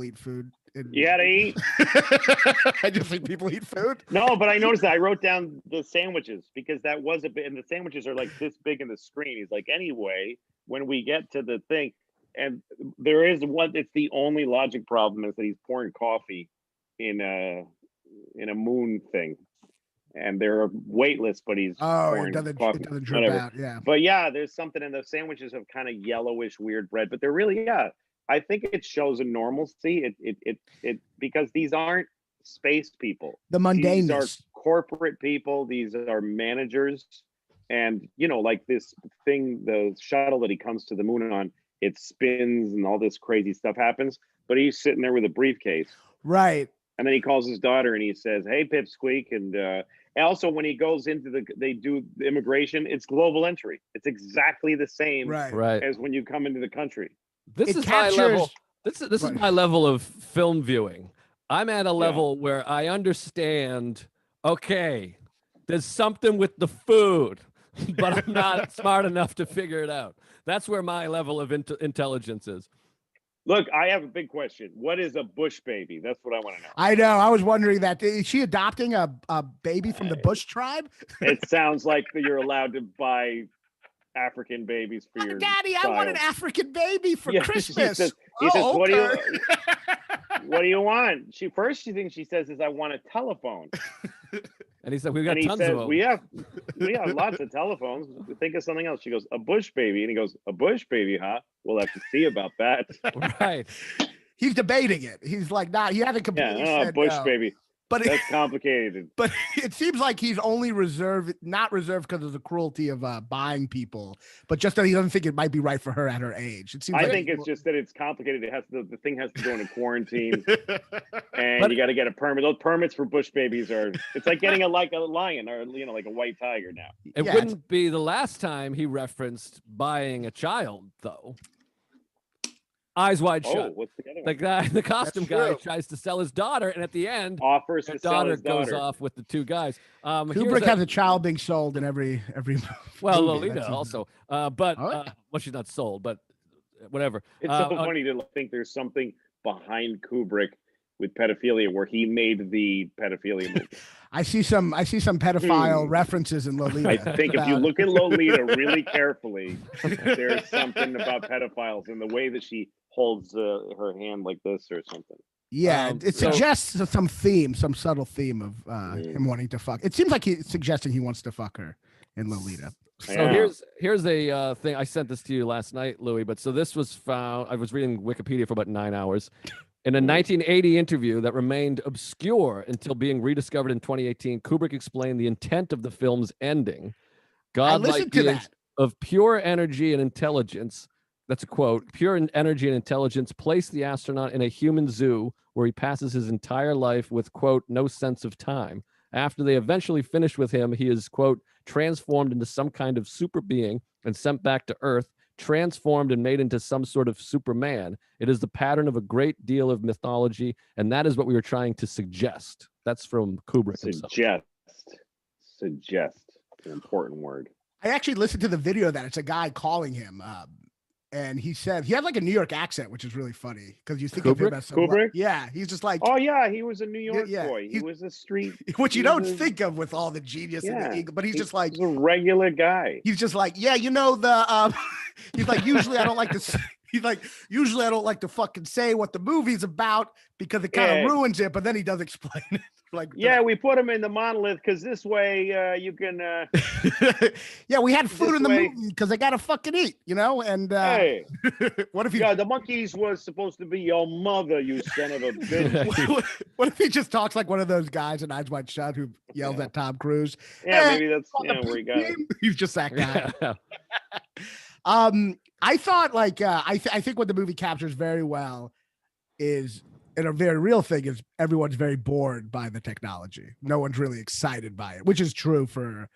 eat food.
You gotta eat.
I just think people eat food.
No, but I noticed that I wrote down the sandwiches because that was a bit, and the sandwiches are like this big in the screen. He's like, anyway, when we get to the thing, and there is one, it's the only logic problem is that he's pouring coffee in a moon thing. And they're weightless, but he's pouring coffee.
It doesn't drip out, yeah.
But yeah, there's something in the sandwiches of kind of yellowish, weird bread, but they're really, I think it shows a normalcy. It because these aren't space people.
The mundaneness.
These are corporate people. These are managers, and like this thing, the shuttle that he comes to the moon on, it spins and all this crazy stuff happens. But he's sitting there with a briefcase,
right?
And then he calls his daughter and he says, "Hey, Pipsqueak." And also when he goes into they do the immigration, it's global entry. It's exactly the same as when you come into the country.
This is my level. This is my level of film viewing. I'm at a level where I understand, okay, there's something with the food, but I'm not smart enough to figure it out. That's where my level of intelligence is.
Look, I have a big question. What is a Bush baby? That's what I want to know.
I know. I was wondering that. Is she adopting a baby from the Bush tribe?
It sounds like you're allowed to buy African babies for your
Daddy,
child.
I want an African baby for Christmas.
He says, what do you want? She says, I want a telephone.
And he said, we've got tons of them.
We have lots of telephones. Think of something else. She goes, a Bush baby. And he goes, a Bush baby, huh? We'll have to see about that.
Right.
He's debating it. He's like, he hasn't completely said
Bush
no.
baby. But that's complicated.
But it seems like he's only not reserved because of the cruelty of buying people, but just that he doesn't think it might be right for her at her age. It seems.
I think it's just that it's complicated. It has the thing has to go into quarantine, and you got to get a permit. Those permits for Bush babies it's like getting a lion or like a white tiger now.
It wouldn't be the last time he referenced buying a child, though. Eyes Wide Shut.
What's the other
one? The costume guy tries to sell his daughter, and at the end,
offers
his daughter goes off with the two guys.
Kubrick has a child being sold in every.
Well, Lolita also, but she's not sold, but whatever.
It's so funny to think there's something behind Kubrick with pedophilia where he made the pedophilia movie.
I see some pedophile references in Lolita.
I think if you look at Lolita really carefully, there's something about pedophiles in the way that she holds her hand like this or something.
Yeah, it suggests some subtle theme of him wanting to fuck. It seems like he's suggesting he wants to fuck her in Lolita.
So here's a thing. I sent this to you last night, Louis. But so this was found. I was reading Wikipedia for about 9 hours. In a 1980 interview that remained obscure until being rediscovered in 2018, Kubrick explained the intent of the film's ending. Godlike beings of pure energy and intelligence, that's a quote, pure energy and intelligence place the astronaut in a human zoo where he passes his entire life with, quote, no sense of time. After they eventually finish with him, he is, quote, transformed into some kind of super being and sent back to Earth, transformed and made into some sort of Superman. It is the pattern of a great deal of mythology, and that is what we were trying to suggest. That's from Kubrick himself.
Suggest, an important word.
I actually listened to the video of that. It's a guy calling him, and he said he had like a New York accent, which is really funny because you think of him as
Kubrick.
Yeah, he's just like,
oh yeah, he was a New York boy. He was a street,
which you don't think of with all the genius in the ego, but he's just like
a regular guy.
He's just like, yeah, the he's like, usually I don't like to. He's like, usually I don't like to fucking say what the movie's about because it kind of ruins it. But then he does explain it. Like,
we put him in the monolith because this way you can.
Yeah, we had food in the movie because I gotta fucking eat, And
hey,
what if
the monkeys was supposed to be your mother, you son of a bitch.
What if he just talks like one of those guys in Eyes Wide Shut who yells at Tom Cruise?
Yeah, maybe that's where he got it.
He's just that guy. I thought I think what the movie captures very well is, and a very real thing is, everyone's very bored by the technology. No one's really excited by it, which is true for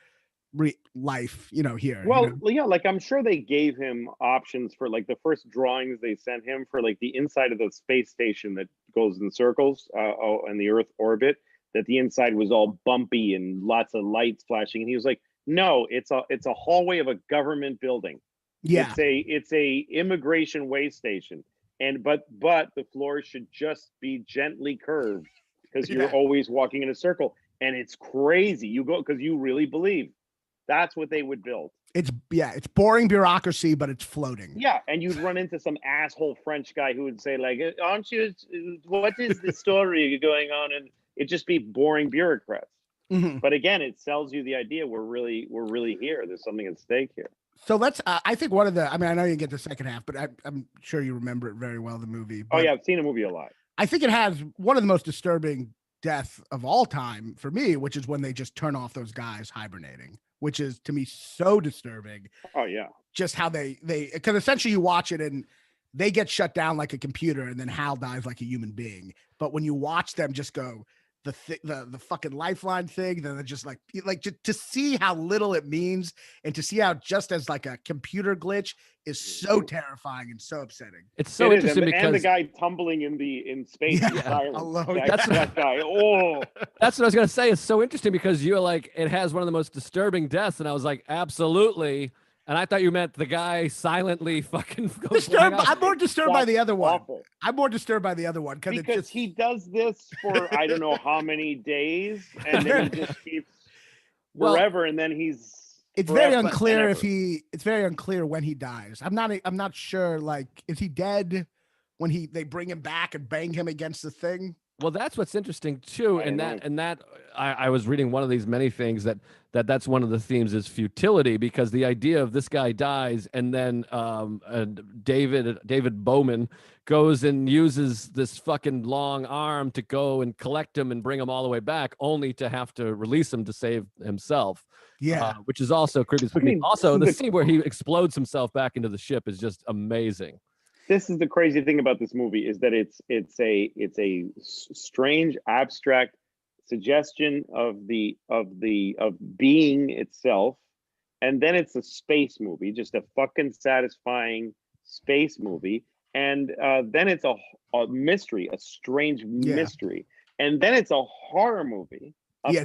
life, here.
Well, yeah, I'm sure they gave him options for the first drawings they sent him for the inside of the space station that goes in circles in the Earth orbit, that the inside was all bumpy and lots of lights flashing. And he was like, no, it's a hallway of a government building.
Yeah,
it's a immigration way station, but the floors should just be gently curved because you're always walking in a circle, and it's crazy. You go because you really believe that's what they would build.
It's boring bureaucracy, but it's floating.
Yeah, and you'd run into some asshole French guy who would say "Aren't you? What is the story going on?" And it'd just be boring bureaucrats.
Mm-hmm.
But again, it sells you the idea we're really here. There's something at stake here.
So let's. I think one of the. I mean, I know you get the second half, but I'm sure you remember it very well. The movie.
Oh yeah, I've seen the movie a lot.
I think it has one of the most disturbing deaths of all time for me, which is when they just turn off those guys hibernating, which is to me so disturbing.
Oh yeah.
Just how they because essentially you watch it and they get shut down like a computer, and then Hal dies like a human being. But when you watch them just go the fucking lifeline thing, then they're just like to see how little it means, and to see how just as like a computer glitch is so terrifying and so upsetting.
It's so interesting
and the guy tumbling in space
alone.
That's that guy. Oh,
that's what I was gonna say. It's so interesting because you're like, it has one of the most disturbing deaths, and I was like, absolutely. And I thought you meant the guy silently fucking goes.
I'm more disturbed by the other one.
Awful.
I'm more disturbed by the other one
because he does this for I don't know how many days, and then he just keeps forever, and then he's.
It's very unclear It's very unclear when he dies. I'm not sure. Like, is he dead when they bring him back and bang him against the thing?
Well, that's what's interesting too, I was reading one of these many things that's one of the themes is futility, because the idea of this guy dies and then David Bowman goes and uses this fucking long arm to go and collect him and bring him all the way back, only to have to release him to save himself.
Yeah,
which is also creepy. Also, the scene where he explodes himself back into the ship is just amazing.
This is the crazy thing about this movie, is that it's a strange, abstract suggestion of being itself, and then it's a space movie, just a fucking satisfying space movie, and then it's a mystery, a strange mystery, and then it's a horror movie,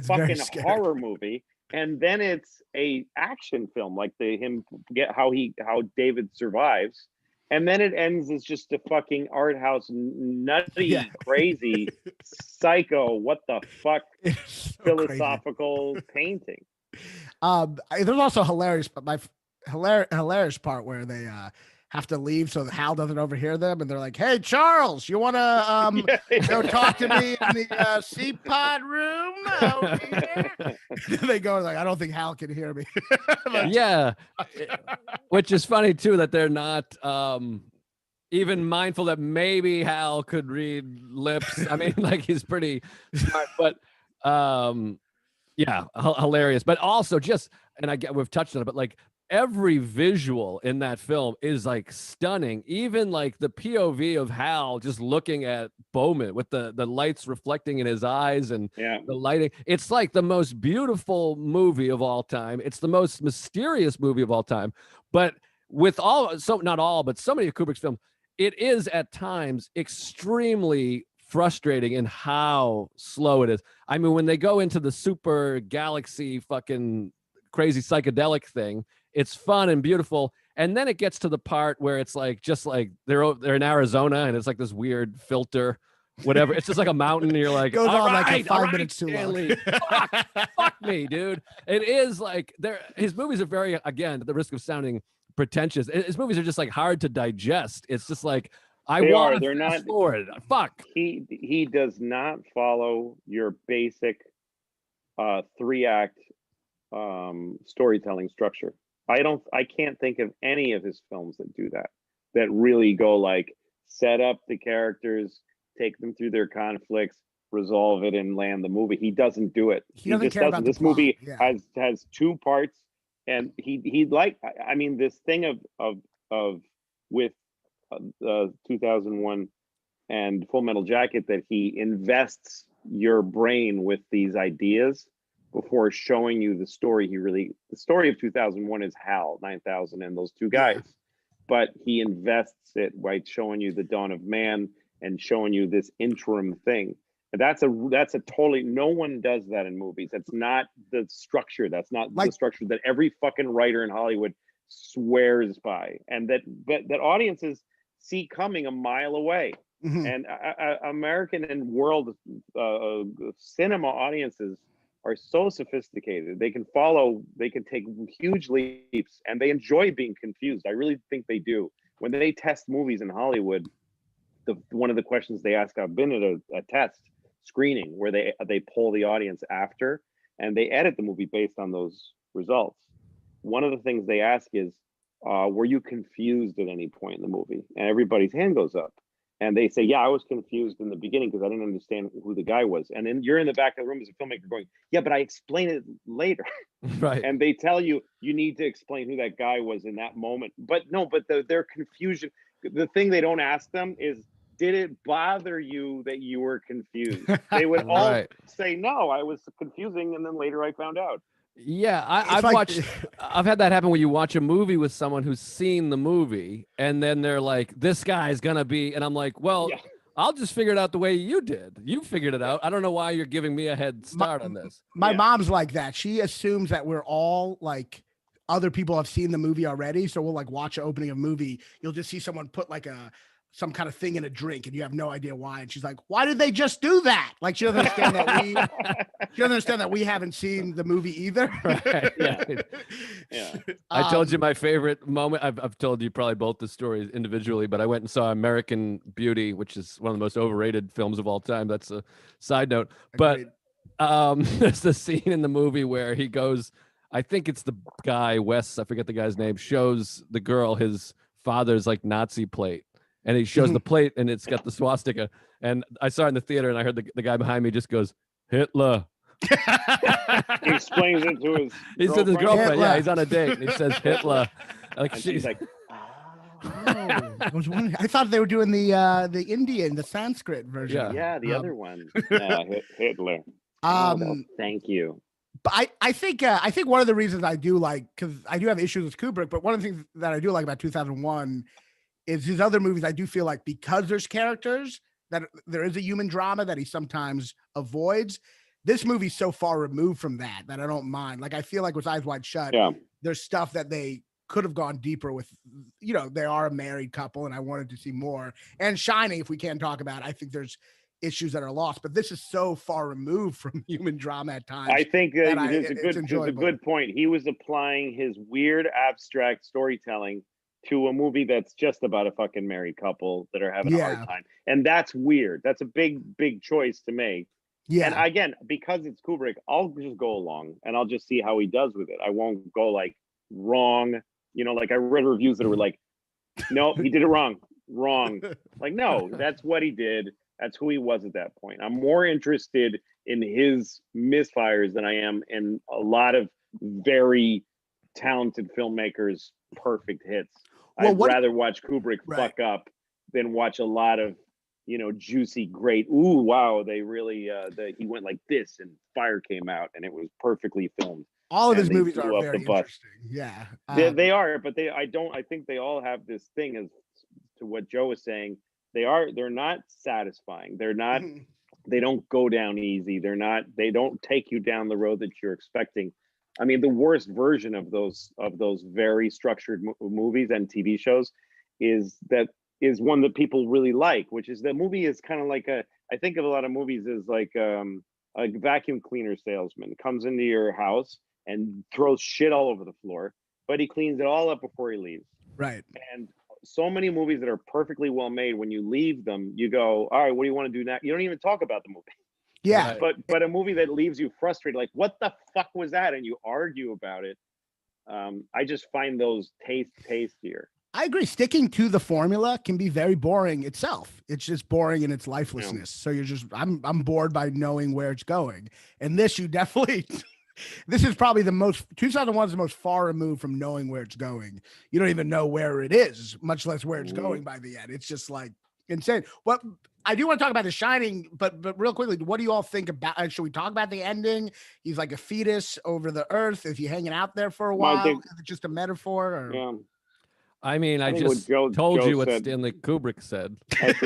fucking horror movie, and then it's a action film like how David survives. And then it ends as just a fucking art house, nutty, crazy, psycho, what the fuck, so philosophical painting.
There's also hilarious part where they have to leave so that Hal doesn't overhear them, and they're like, "Hey, Charles, you want to go talk to me in the CPOD room over here?" They go like, "I don't think Hal can hear me."
Which is funny too, that they're not even mindful that maybe Hal could read lips. I mean, like, he's pretty smart, but hilarious. But also we've touched on it, but like, every visual in that film is like stunning. Even like the POV of Hal just looking at Bowman with the lights reflecting in his eyes and the lighting. It's like the most beautiful movie of all time. It's the most mysterious movie of all time. But not all, but so many of Kubrick's films, it is at times extremely frustrating in how slow it is. I mean, when they go into the super galaxy fucking crazy psychedelic thing, it's fun and beautiful, and then it gets to the part where it's like, just like they're in Arizona, and it's like this weird filter, whatever. It's just like a mountain, and you're like,
goes on like 5 minutes too long.
fuck me, dude. It is like his movies are very, again, at the risk of sounding pretentious, his movies are just like hard to digest. It's just like, they're not forward. Fuck.
He does not follow your basic 3-act storytelling structure. I can't think of any of his films that do that really go like, set up the characters, take them through their conflicts, resolve it, and land the movie. He doesn't do it.
He just doesn't.
This movie has 2 parts, and he like, I mean, this thing of with 2001 and Full Metal Jacket, that he invests your brain with these ideas before showing you the story. The story of 2001 is Hal 9000 and those 2 guys, but he invests it by showing you the dawn of man and showing you this interim thing. That's a totally, no one does that in movies. That's not the structure. That's not the structure that every fucking writer in Hollywood swears by, and that audiences see coming a mile away. Mm-hmm. And American and world cinema audiences are so sophisticated. They can take huge leaps, and they enjoy being confused. I really think they do. When they test movies in Hollywood, one of the questions they ask, I've been at a test screening where they poll the audience after, and they edit the movie based on those results. One of the things they ask is, were you confused at any point in the movie? And everybody's hand goes up. And they say, yeah, I was confused in the beginning because I didn't understand who the guy was. And then you're in the back of the room as a filmmaker going, yeah, but I explain it later.
Right.
And they tell you need to explain who that guy was in that moment. But no, their confusion, the thing they don't ask them is, did it bother you that you were confused? They would all say, no, I was confusing, and then later I found out.
Yeah, I've had that happen where you watch a movie with someone who's seen the movie, and then they're like, this guy's gonna be, and I'm like, well, I'll just figure it out the way you did. You figured it out. I don't know why you're giving me a head start on this.
My mom's like that. She assumes that we're all like, other people have seen the movie already. So we'll like watch an opening of a movie. You'll just see someone put like some kind of thing in a drink and you have no idea why. And she's like, why did they just do that? Like she doesn't understand that we haven't seen the movie either.
Right. Yeah. I told you my favorite moment. I've told you probably both the stories individually, but I went and saw American Beauty, which is one of the most overrated films of all time. That's a side note. But there's the scene in the movie where he goes, I think it's the guy, Wes, I forget the guy's name, shows the girl his father's like Nazi plate. And he shows the plate and it's got the swastika. And I saw it in the theater and I heard the guy behind me just goes, Hitler.
He explains it to his
He said his girlfriend. Yeah, he's on a date. And he says Hitler. Like
she's like,
I was wondering. I thought they were doing the Indian, the Sanskrit version.
Yeah, the other one. Hitler. Thank you.
But I think one of the reasons I do like, because I do have issues with Kubrick, but one of the things that I do like about 2001 is his other movies. I do feel like because there's characters, that there is a human drama that he sometimes avoids. This movie's so far removed from that I don't mind. Like I feel like with Eyes Wide Shut, there's stuff that they could have gone deeper with. You know, they are a married couple, and I wanted to see more. And Shining, if we can talk about, I think there's issues that are lost, but this is so far removed from human drama at times.
I think it's a good point. He was applying his weird abstract storytelling to a movie that's just about a fucking married couple that are having a hard time. And that's weird. That's a big choice to make. Yeah. And again, because it's Kubrick, I'll just go along and I'll just see how he does with it. I won't go like wrong. You know, like I read reviews that were like, no, he did it wrong. Like, no, that's what he did. That's who he was at that point. I'm more interested in his misfires than I am in a lot of very talented filmmakers' perfect hits. I'd rather watch Kubrick fuck up than watch a lot of, you know, juicy, great. Ooh, wow! They really, he went like this, and fire came out, and it was perfectly filmed.
All of his movies are very interesting. Yeah,
they are, but I think they all have this thing, as to what Joe was saying. They're not satisfying. They're not. They don't go down easy. They don't take you down the road that you're expecting. I mean, the worst version of those very structured movies and TV shows is one that people really like, which is the movie is kind of like I think of a lot of movies as like a vacuum cleaner salesman comes into your house and throws shit all over the floor, but he cleans it all up before he leaves.
Right.
And so many movies that are perfectly well made, when you leave them, you go, all right, what do you want to do now? You don't even talk about the movie.
Yeah.
But a movie that leaves you frustrated, like, what the fuck was that? And you argue about it. I just find those tastier.
I agree. Sticking to the formula can be very boring itself. It's just boring in its lifelessness. So you're just, I'm bored by knowing where it's going. And this, you definitely, this is probably 2001 is the most far removed from knowing where it's going. You don't even know where it is, much less where it's going by the end. It's just like insane. What I do want to talk about The Shining, but real quickly, what do you all think about? Should we talk about the ending? He's like a fetus over the earth. Is he hanging out there for a while? Is it just a metaphor? Or?
Yeah.
I mean, I just told you what Stanley Kubrick said.
That's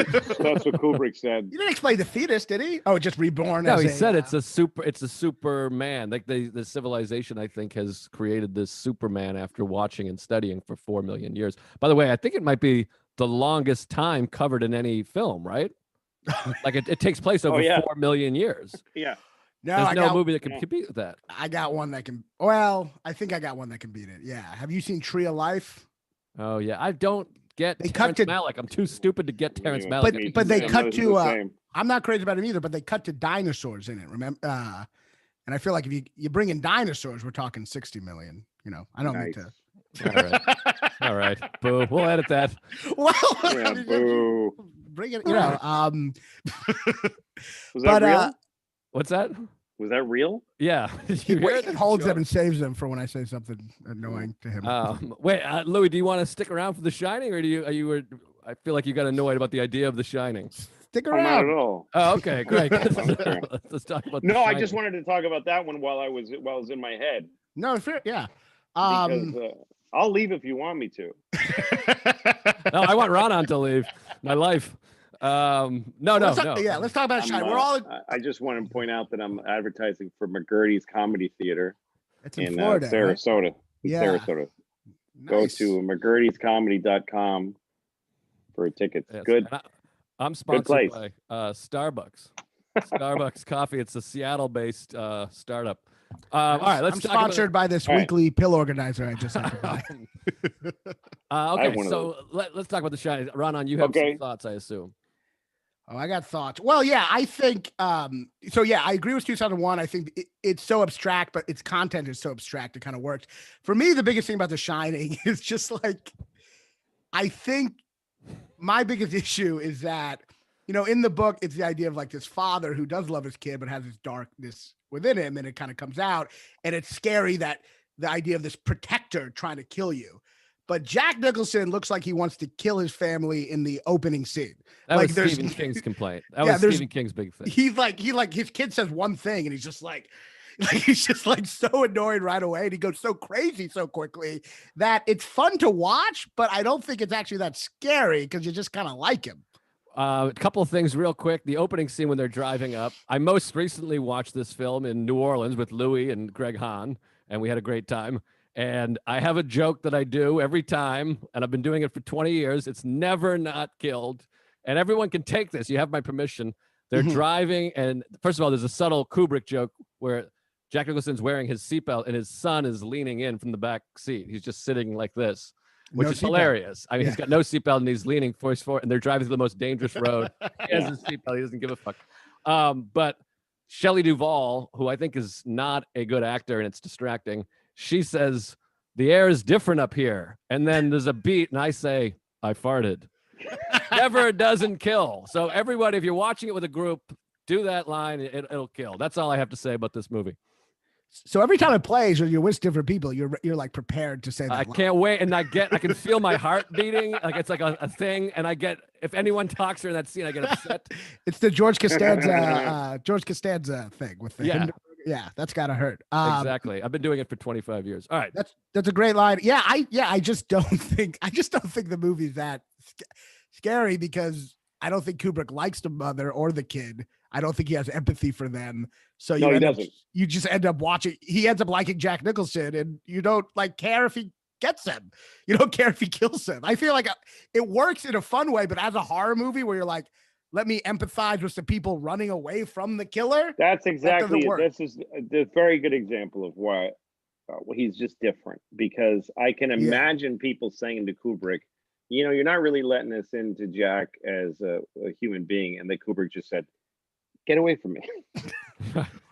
what Kubrick said.
You didn't explain the fetus, did he? Oh, just reborn.
No, he said it's a Superman. Like the civilization, I think, has created this Superman after watching and studying for 4 million years. By the way, I think it might be the longest time covered in any film, right? Like it takes place over 4 million years.
Yeah.
No,
there's no movie that can compete with that.
I got one that can. Well, I think I got one that can beat it. Yeah. Have you seen Tree of Life?
Oh yeah, I don't get Terrence Malick. I'm too stupid to get Terrence Malick.
But they cut to. I'm not crazy about him either. But they cut to dinosaurs in it. Remember? And I feel like if you bring in dinosaurs, we're talking 60 million. You know, I don't need to.
All right. Boo. We'll edit that.
Well,
boo.
Bring it. You know.
Was that real?
What's that?
Was that real?
Yeah.
He holds them and saves them for when I say something annoying to him.
Wait, Louis, do you want to stick around for The Shining, or I feel like you got annoyed about the idea of The Shining.
Stick
Oh, not
around.
at all.
Oh, okay, great.
Okay.
Let's talk about.
No, I just wanted to talk about that one while I was in my head.
No, fair, yeah.
Because I'll leave if you want me to.
No, I want Raanan to leave my life. No.
Yeah, let's talk about Shining. We're all.
I just want to point out that I'm advertising for McGurdy's Comedy Theater
It's in Florida,
Sarasota.
Right? Yeah.
Sarasota. Nice. Go to McGurdy'sComedy.com for tickets.
Yes.
Good.
I'm sponsored by Starbucks. Starbucks coffee. It's a Seattle-based startup. All right,
I'm sponsored by this weekly pill organizer I just had to buy.
Okay, so let's talk about The Shining. Raanan, you have some thoughts, I assume.
Oh, I got thoughts. Well, yeah, I think so. Yeah, I agree with 2001. I think it's so abstract, but its content is so abstract it kind of works. For me, the biggest thing about The Shining is just like, I think my biggest issue is that, in the book, it's the idea of like this father who does love his kid, but has this darkness within him, and it kind of comes out, and it's scary that the idea of this protector trying to kill you. But Jack Nicholson looks like he wants to kill his family in the opening scene.
That was Stephen King's complaint. That was Stephen King's big thing.
He's like his kid says one thing and he's just like he's just like so annoyed right away, and he goes so crazy so quickly that it's fun to watch, but I don't think it's actually that scary because you just kind of like him.
A couple of things real quick. The opening scene when they're driving up. I most recently watched this film in New Orleans with Louis and Greg Hahn, and we had a great time. And I have a joke that I do every time, and I've been doing it for 20 years. It's never not killed. And everyone can take this. You have my permission. They're driving, and first of all, there's a subtle Kubrick joke where Jack Nicholson's wearing his seatbelt, and his son is leaning in from the back seat. He's just sitting like this, which is hilarious. I mean, he's got no seatbelt, and he's leaning forward, and they're driving through the most dangerous road. He has his seatbelt. He doesn't give a fuck. But Shelley Duvall, who I think is not a good actor, and it's distracting, she says, "The air is different up here." And then there's a beat, and I say, "I farted." Never doesn't kill. So everybody, if you're watching it with a group, do that line. It'll kill. That's all I have to say about this movie.
So every time it plays, or you're with different people, you're like prepared to say that.
I can't wait, and I can feel my heart beating. Like it's like a thing, and I get, if anyone talks during that scene, I get upset.
It's the George Costanza thing with the yeah, that's gotta hurt.
Exactly. I've been doing it for 25 years. All right,
that's a great line. Yeah, I just don't think the movie's that scary because I don't think Kubrick likes the mother or the kid. I don't think he has empathy for them. So you just end up watching. He ends up liking Jack Nicholson, and you don't care if he gets him. You don't care if he kills him. I feel like it works in a fun way, but as a horror movie where you're like, let me empathize with the people running away from the killer.
That's exactly it. This is a very good example of why he's just different, because I can imagine people saying to Kubrick, you're not really letting us into Jack as a human being. And then Kubrick just said, "Get away from me."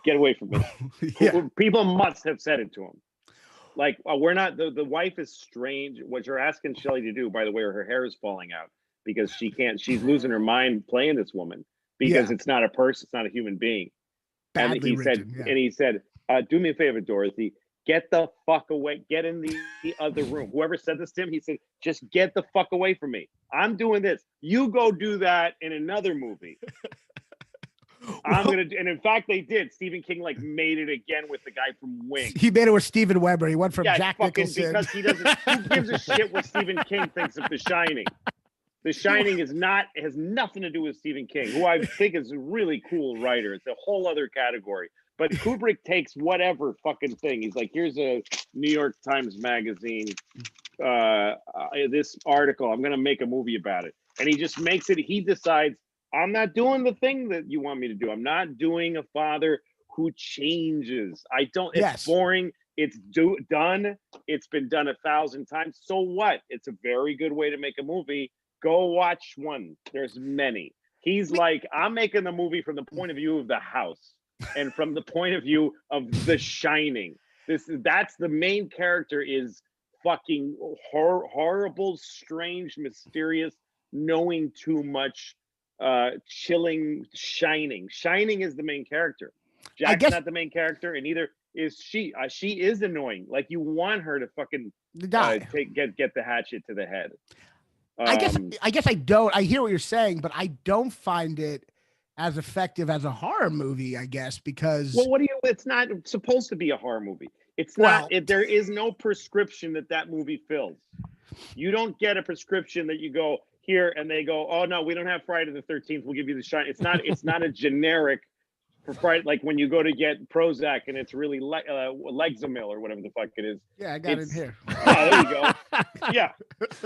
Get away from me. Yeah. People must have said it to him. Like, we're not, the wife is strange. What you're asking Shelley to do, by the way, her hair is falling out because she's losing her mind playing this woman because it's not a person, it's not a human being. And he said, "Do me a favor, Dorothy, get the fuck away, get in the other room." Whoever said this to him, he said, "Just get the fuck away from me. I'm doing this. You go do that in another movie." And in fact, they did. Stephen King made it again with the guy from Wing.
He made it with Steven Weber. He went from Jack Nicholson
because he doesn't. Who gives a shit what Stephen King thinks of The Shining? The Shining has nothing to do with Stephen King, who I think is a really cool writer. It's a whole other category. But Kubrick takes whatever fucking thing. He's like, here's a New York Times magazine, this article. I'm gonna make a movie about it, and he just makes it. He decides, I'm not doing the thing that you want me to do. I'm not doing a father who changes. I don't. It's boring. It's done. It's been done 1,000 times. So what? It's a very good way to make a movie. Go watch one. There's many. He's like, I'm making the movie from the point of view of the house and from the point of view of The Shining. That's the main character is fucking horrible, strange, mysterious, knowing too much, chilling, Shining. Shining is the main character. Jack's not the main character, and neither is she. She is annoying. Like, you want her to fucking get the hatchet to the head.
I guess I don't. I hear what you're saying, but I don't find it as effective as a horror movie, I guess, because
well, it's not supposed to be a horror movie. It's not. There is no prescription that movie fills. You don't get a prescription that you go here and they go, oh no, we don't have Friday the 13th. We'll give you the shine. It's not a generic for Friday, like when you go to get Prozac and it's really Lexamil or whatever the fuck it is.
Yeah, I got it here.
Yeah, there you go. Yeah,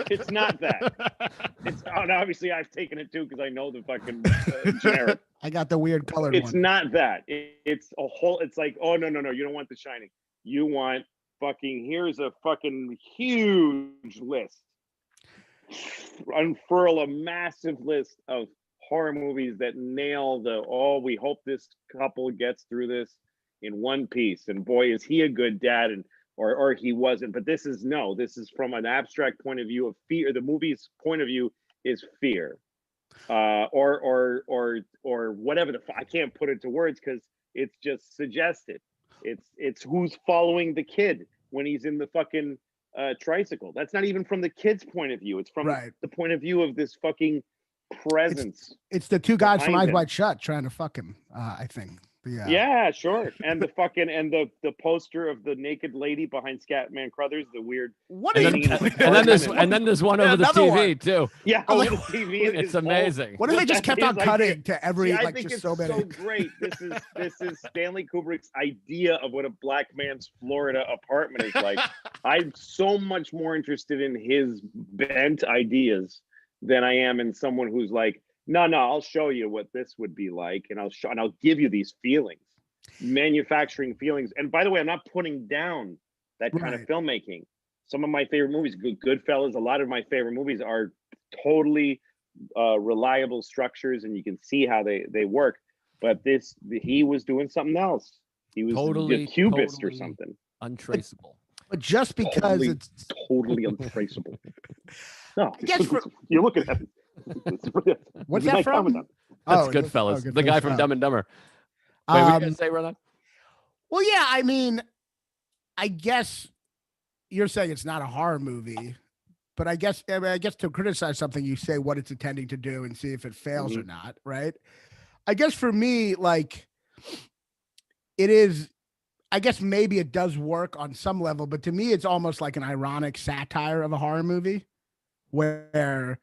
it's not that. It's obviously I've taken it too because I know the fucking generic.
I got the weird colored one.
It's not that. It's a whole. It's like, oh no, you don't want The Shining. You want fucking. Here's a fucking huge list. Unfurl a massive list of horror movies that nail we hope this couple gets through this in one piece, and boy is he a good dad, and or he wasn't, but this is from an abstract point of view of fear. The movie's point of view is fear, or whatever I can't put it to words because it's just suggested. It's who's following the kid when he's in the fucking tricycle. That's not even from the kid's point of view. It's from the point of view of this fucking presence.
It's the two guys from Eyes Wide Shut trying to fuck him, I think.
Yeah, sure. And the fucking the poster of the naked lady behind Scatman Crothers, the weird.
And then there's one over the TV too.
Yeah, over the TV.
It's amazing.
What if they just kept on cutting to every
I think it's so great. This is Stanley Kubrick's idea of what a black man's Florida apartment is like. I'm so much more interested in his bent ideas than I am in someone who's like, no, I'll show you what this would be like, and I'll give you these feelings, manufacturing feelings. And by the way, I'm not putting down that kind of filmmaking. Some of my favorite movies, Goodfellas, a lot of my favorite movies are totally reliable structures, and you can see how they work. But he was doing something else. He was a cubist or something.
Untraceable.
But just because it's
totally untraceable. No, you're looking at it.
What's that from?
That's Goodfellas. The guy from Dumb and Dumber. Wait, what were you gonna say, Raanan?
Well, yeah, I mean, I guess you're saying it's not a horror movie, but I guess to criticize something, you say what it's intending to do and see if it fails or not, right? I guess for me, like, it is. I guess maybe it does work on some level, but to me, it's almost like an ironic satire of a horror movie, where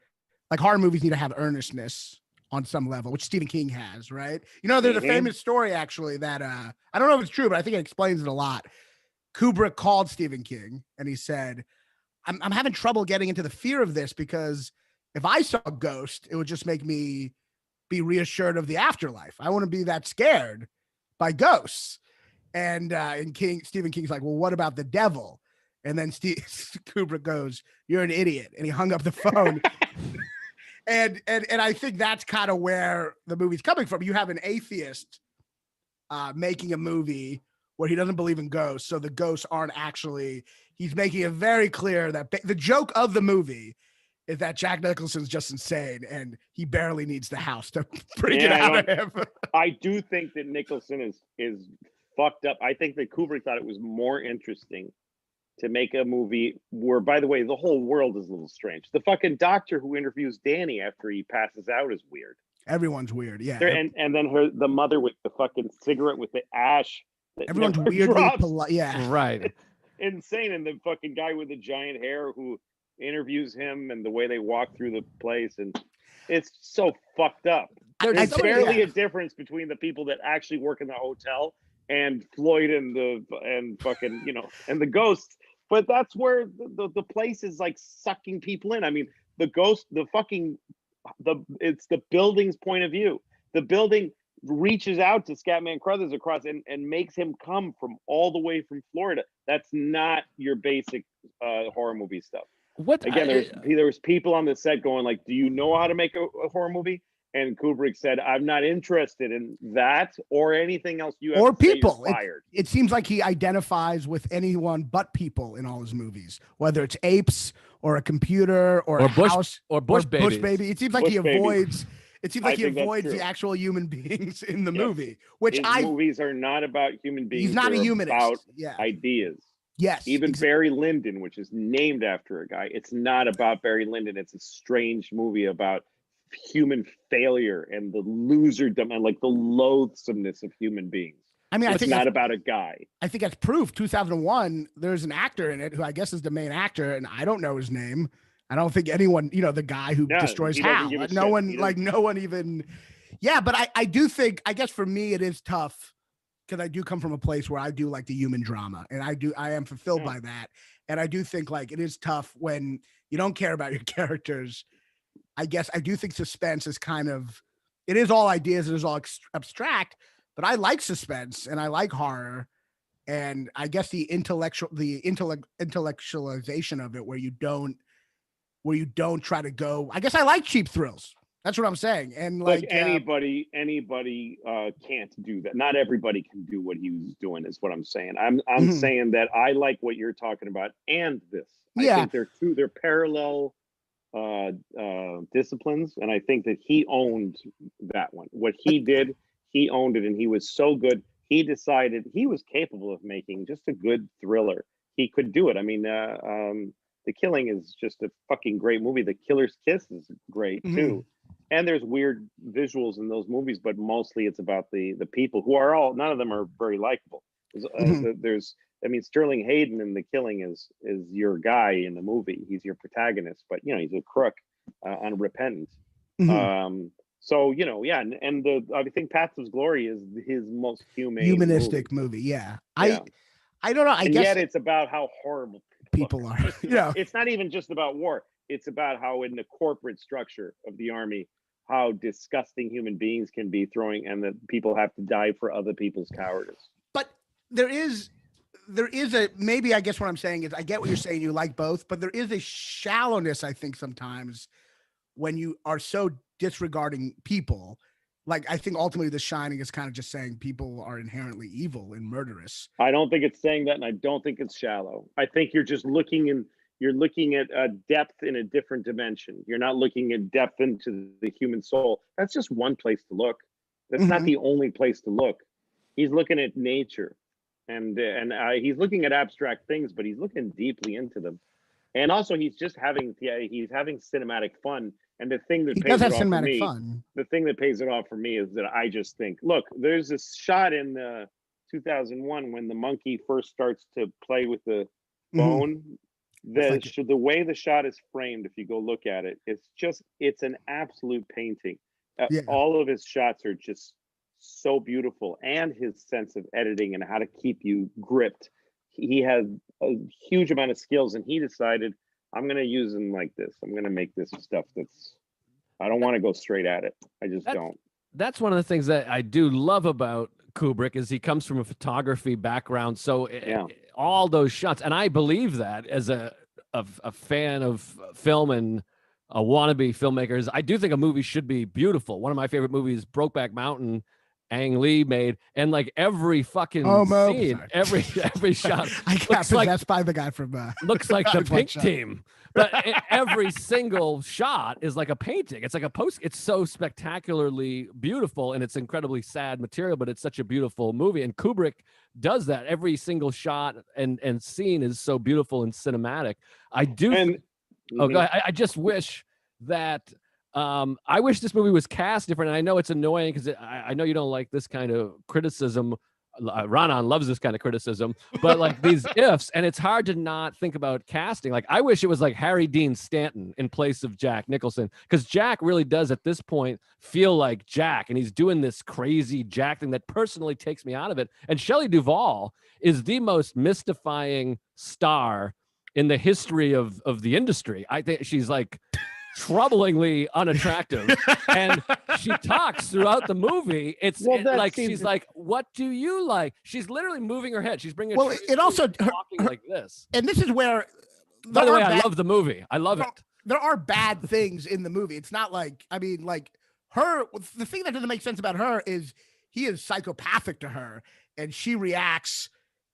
like horror movies need to have earnestness on some level, which Stephen King has, right? You know, there's a famous story actually that I don't know if it's true, but I think it explains it a lot. Kubrick called Stephen King and he said, I'm having trouble getting into the fear of this because if I saw a ghost, it would just make me be reassured of the afterlife. I want to be that scared by ghosts. And Stephen King's like, well, what about the devil? And then Kubrick goes, you're an idiot. And he hung up the phone. And I think that's kind of where the movie's coming from. You have an atheist making a movie where he doesn't believe in ghosts. So the ghosts aren't actually, he's making it very clear that the joke of the movie is that Jack Nicholson's just insane and he barely needs the house to bring it out of him.
I do think that Nicholson is fucked up. I think that Kubrick thought it was more interesting to make a movie where, by the way, the whole world is a little strange. The fucking doctor who interviews Danny after he passes out is weird.
Everyone's weird, yeah.
And then the mother with the fucking cigarette with the ash.
Everyone's weirdly polite, yeah.
Right.
Insane. And the fucking guy with the giant hair who interviews him and the way they walk through the place. And it's so fucked up. There's barely a difference between the people that actually work in the hotel and Floyd and fucking, you know, and the ghosts. But that's where the place is like sucking people in. I mean, the ghost, it's the building's point of view. The building reaches out to Scatman Crothers across and makes him come from all the way from Florida. That's not your basic horror movie stuff. There was people on the set going like, do you know how to make a horror movie? And Kubrick said, I'm not interested in that or anything else you have
or
to say.
people.
You're fired.
It seems like he identifies with anyone but people in all his movies, whether it's apes or a computer or a house
or Bush
baby. It seems like he avoids the actual human beings in the movie, which
movies are not about human beings.
He's not a humanist.
About ideas.
Yes.
Even Barry Lyndon, which is named after a guy, it's not about Barry Lyndon. It's a strange movie about human failure and the loserdom and like the loathsomeness of human beings.
I mean,
it's not about a guy.
I think that's proof. 2001, there's an actor in it who I guess is the main actor, and I don't know his name. I don't think anyone, the guy who destroys Hal. No one even. Yeah, but I do think, I guess for me, it is tough because I do come from a place where I do like the human drama, and I am fulfilled by that. And I do think like it is tough when you don't care about your characters. I guess I do think suspense is it is all ideas, it is all abstract, but I like suspense and I like horror. And I guess the intellectualization of it, where you don't try to go. I guess I like cheap thrills. That's what I'm saying. And like
anybody can't do that. Not everybody can do what he was doing, is what I'm saying. I'm saying that I like what you're talking about and this. I think they're parallel disciplines, and I think that he owned that one. What he did, he owned it, and he was so good. He decided he was capable of making just a good thriller. He could do it. I mean, The Killing is just a fucking great movie. The Killer's Kiss is great too. And there's weird visuals in those movies, but mostly it's about the people who are none of them are very likable. Sterling Hayden in The Killing is your guy in the movie. He's your protagonist, but he's a crook, unrepentant. So I think Paths of Glory is his most humanistic
movie. Yeah. I don't know. I guess
yet it's about how horrible
people are.
It's not even just about war. It's about how in the corporate structure of the army, how disgusting human beings can be and that people have to die for other people's cowardice.
But there is maybe I guess what I'm saying is I get what you're saying. You like both, but there is a shallowness, I think, sometimes when you are so disregarding people. Like, I think ultimately The Shining is kind of just saying people are inherently evil and murderous.
I don't think it's saying that, and I don't think it's shallow. I think you're just looking at a depth in a different dimension. You're not looking at depth into the human soul. That's just one place to look. That's not the only place to look. He's looking at nature, and he's looking at abstract things, but he's looking deeply into them. And also, he's having cinematic fun. And the thing that pays it off for me is that I just think, look, there's this shot in 2001 when the monkey first starts to play with the bone. The way the shot is framed, if you go look at it, it's an absolute painting. All of his shots are just so beautiful, and his sense of editing and how to keep you gripped. He had a huge amount of skills, and he decided, I'm going to use them like this. I'm going to make this stuff I don't want to go straight at it. I just don't.
That's one of the things that I do love about Kubrick is he comes from a photography background. So all those shots, and I believe that as a fan of film and a wannabe filmmaker, I do think a movie should be beautiful. One of my favorite movies, Brokeback Mountain, Ang Lee made, and like every fucking scene, every shot.
I got possessed by the guy from
looks like the Pink Team, but every single shot is like a painting. It's like a post. It's so spectacularly beautiful, and it's incredibly sad material, but it's such a beautiful movie. And Kubrick does that. Every single shot and scene is so beautiful and cinematic. I do. I just wish that. I wish this movie was cast different. And I know it's annoying because I know you don't like this kind of criticism. Raanan loves this kind of criticism, but like these ifs, and it's hard to not think about casting. Like, I wish it was like Harry Dean Stanton in place of Jack Nicholson, because Jack really does at this point feel like Jack, and he's doing this crazy Jack thing that personally takes me out of it. And Shelley Duvall is the most mystifying star in the history of the industry. I think she's like troublingly unattractive, and she talks throughout the movie. She's like, "What do you like?" She's literally moving her head. She's bringing.
It also
talking like this.
And this is where.
By the way, I love the movie. I love it.
There are bad things in the movie. It's not like, I mean, like her. The thing that doesn't make sense about her is he is psychopathic to her, and she reacts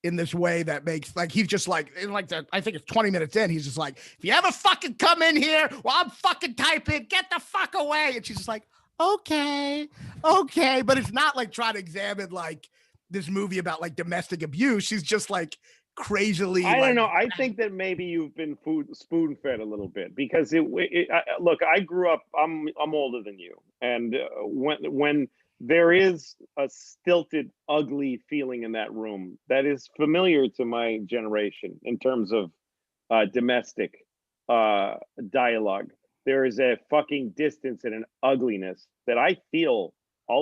in this way that makes, like, he's just like, in like I think it's 20 minutes in, he's just like, if you ever fucking come in here while I'm fucking typing, get the fuck away. And she's just like, okay. But it's not like trying to examine like this movie about like domestic abuse. She's just like crazily.
I don't know. I think that maybe you've been spoon fed a little bit because look, I grew up. I'm older than you, and when there is a stilted, ugly feeling in that room that is familiar to my generation in terms of domestic dialogue. There is a fucking distance and an ugliness that I feel.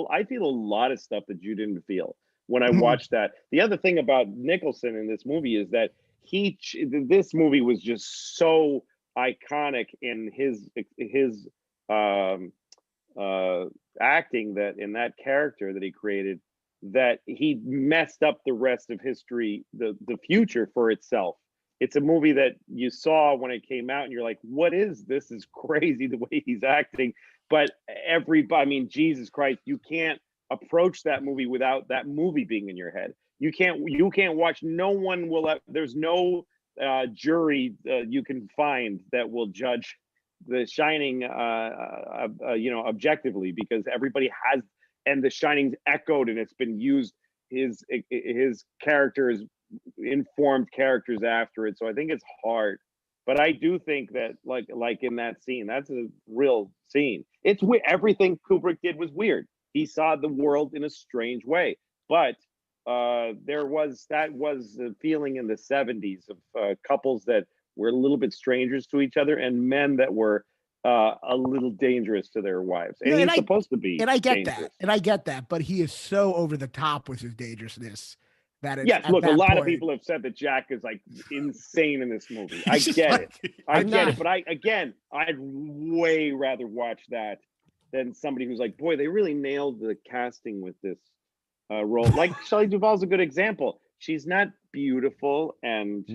I feel a lot of stuff that you didn't feel when I watched that. The other thing about Nicholson in this movie is that this movie was just so iconic in his acting, that in that character that he created, that he messed up the rest of history, the future for itself. It's a movie that you saw when it came out and you're like, what is this? This is crazy the way he's acting. But everybody, I mean, Jesus Christ, you can't approach that movie without that movie being in your head. You can't watch. No one will. There's no jury you can find that will judge The Shining, objectively, because everybody has, and The Shining's echoed and it's been used. His characters informed characters after it, so I think it's hard. But I do think that, like in that scene, that's a real scene. It's everything Kubrick did was weird. He saw the world in a strange way, but that was the feeling in the 70s of couples that were a little bit strangers to each other, and men that were a little dangerous to their wives. And he's supposed to be,
and I get
dangerous.
that, and I get that, but he is so over the top with his dangersness that it's,
yes, look, a lot of people have said that Jack is like insane in this movie. I get it. I get it. But I'd way rather watch that than somebody who's like, boy, they really nailed the casting with this role. Like Shelley Duvall's a good example. She's not beautiful and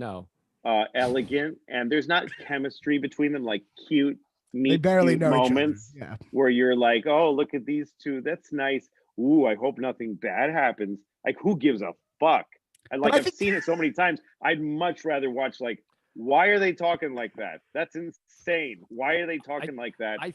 elegant, and there's not chemistry between them, like cute,
they barely know
moments
each other. Yeah.
Where you're like, oh, look at these two. That's nice. Ooh, I hope nothing bad happens. Like, who gives a fuck? And like, I've seen it so many times. I'd much rather watch, like, why are they talking like that? That's insane. Why are they talking like that? I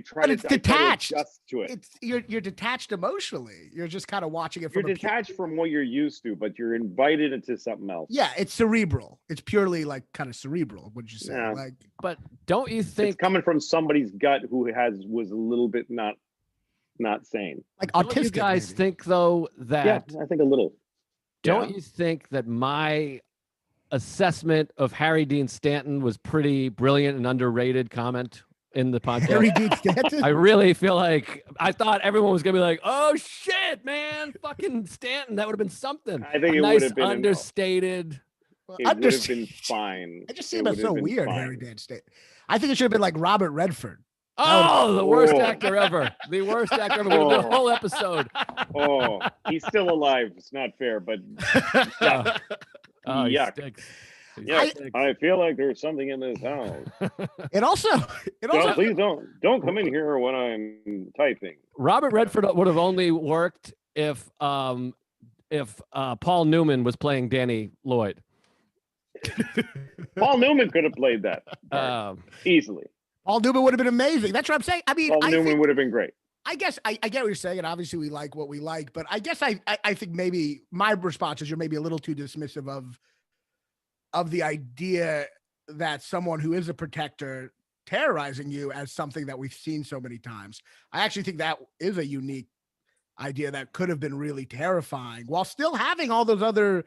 try to adjust to it.
You're detached emotionally. You're just kind of watching it
from detached from what you're used to, but you're invited into something else.
Yeah, it's cerebral. It's purely like kind of cerebral. Would you say? Yeah. Like,
but don't you think
it's coming from somebody's gut who was a little bit not sane?
Like autistic.
Don't you guys think though that?
Yeah, I think a little.
Don't you think that my assessment of Harry Dean Stanton was pretty brilliant and underrated comment in the podcast?
Harry Dean Stanton?
I really feel like I thought everyone was gonna be like, "Oh shit, man, fucking Stanton! That would have been something."
I think it would have been
understated.
It would have been fine.
I just see him as so weird, fine. Harry Dean Stanton. I think it should have been like Robert Redford.
Oh, the worst actor ever. The worst actor ever. We'll do a whole episode.
Oh, he's still alive. It's not fair, but yuck.
Yuck.
Yeah, I feel like there's something in this house.
It also
please don't come in here when I'm typing.
Robert Redford would have only worked if Paul Newman was playing Danny Lloyd.
Paul Newman could have played that easily.
Paul Newman would have been amazing. That's what I'm saying. I mean,
Paul Newman would have been great.
I guess I get what you're saying, and obviously we like what we like, but I guess I think maybe my response is you're maybe a little too dismissive of the idea that someone who is a protector terrorizing you as something that we've seen so many times. I actually think that is a unique idea that could have been really terrifying while still having all those other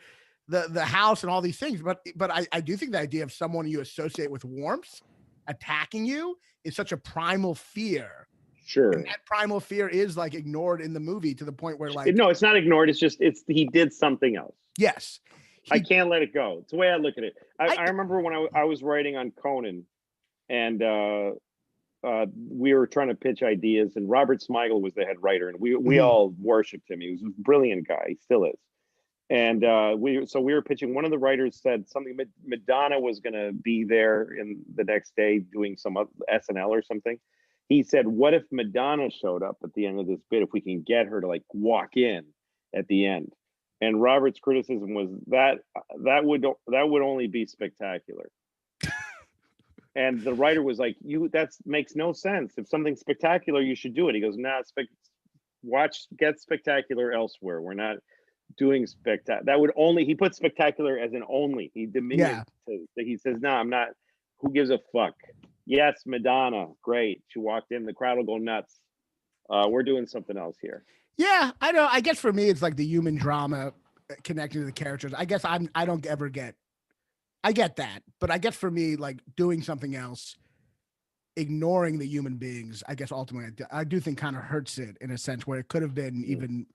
the house and all these things. But I do think the idea of someone you associate with warmth attacking you is such a primal fear.
Sure.
And that primal fear is like ignored in the movie to the point where like
no, it's not ignored. It's just he did something else.
Yes.
I can't let it go. It's the way I look at it. I remember when I was writing on Conan, and we were trying to pitch ideas, and Robert Smigel was the head writer, and we all worshipped him. He was a brilliant guy. He still is. And we were pitching. One of the writers said something. Madonna was going to be there in the next day doing some SNL or something. He said, "What if Madonna showed up at the end of this bit? If we can get her to like walk in at the end?" And Robert's criticism was that would only be spectacular. And the writer was like, that makes no sense. If something's spectacular, you should do it. He goes, nah, get spectacular elsewhere. We're not. doing spectacular. That would only, he put spectacular as an only. He diminished. He says, no, I'm not. Who gives a fuck? Yes, Madonna, great. She walked in, the crowd will go nuts. We're doing something else here.
Yeah, I know. I guess for me, it's like the human drama connecting to the characters. I guess I don't ever get. I get that, but I guess for me, like doing something else, ignoring the human beings, I guess ultimately, I do think kind of hurts it in a sense where it could have been even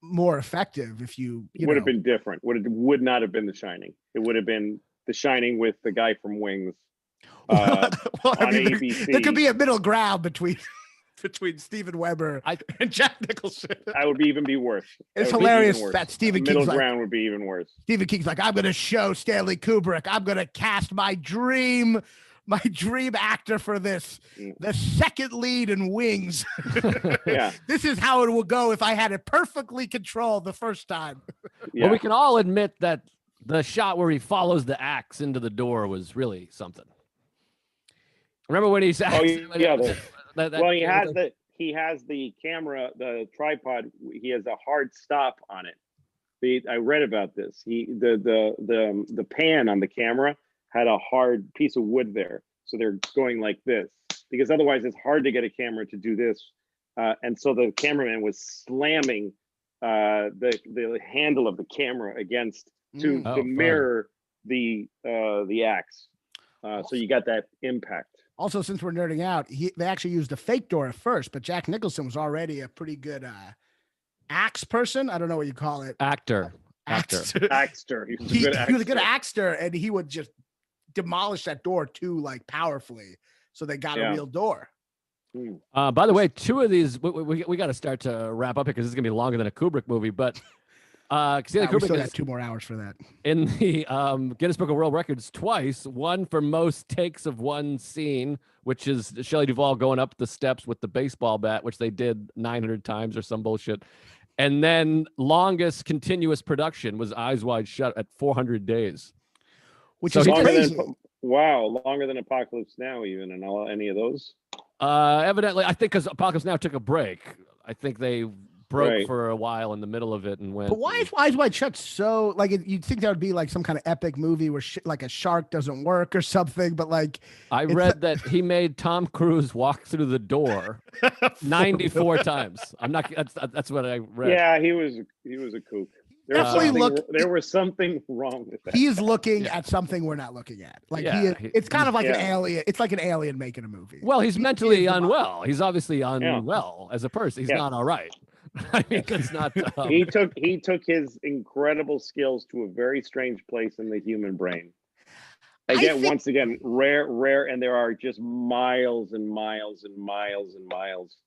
more effective if you
would have been different. Would not have been The Shining. It would have been The Shining with the guy from Wings.
Well,
on ABC.
There could be a middle ground between Steven Weber and Jack Nicholson.
That would even be worse.
It's hilarious that
Stephen King's middle ground would be even worse.
Stephen King's like, I'm going to show Stanley Kubrick. I'm going to cast my dream actor for this, the second lead in Wings.
Yeah.
This is how it will go if I had it perfectly controlled the first time.
Yeah. Well, we can all admit that the shot where he follows the axe into the door was really something. Remember when he said,
he has the camera, the tripod. He has a hard stop on it. I read about this. The pan on the camera had a hard piece of wood there, so they're going like this because otherwise it's hard to get a camera to do this. And so the cameraman was slamming the handle of the camera against to mirror the axe. So you got that impact.
Also, since we're nerding out, they actually used a fake door at first, but Jack Nicholson was already a pretty good axe person. I don't know what you call it.
Actor.
Axter.
He was a good axter, and he would just demolish that door too, like powerfully. So they got a real door.
By the way, two of these, we got to start to wrap up here because this is going to be longer than a Kubrick movie, but Kubrick
we still got 2 more hours for that.
In the Guinness Book of World Records twice, one for most takes of one scene, which is Shelley Duvall going up the steps with the baseball bat, which they did 900 times or some bullshit. And then longest continuous production was Eyes Wide Shut at 400 days.
Which is crazy.
Longer than Apocalypse Now even, and any of those?
Evidently, I think because Apocalypse Now took a break. I think they broke for a while in the middle of it and went.
But why is Eyes Wide Shut so like? You'd think that would be like some kind of epic movie where like a shark doesn't work or something. But like,
I read that he made Tom Cruise walk through the door 94 times. I'm not. That's what I read.
Yeah, he was a kook. There was something wrong with that.
He's looking at something we're not looking at. Like it's kind of like an alien. It's like an alien making a movie.
Well, he's mentally unwell. He's obviously unwell as a person. He's not all right. I mean, it's not.
He took his incredible skills to a very strange place in the human brain. Once again, rare, and there are just miles and miles and miles and miles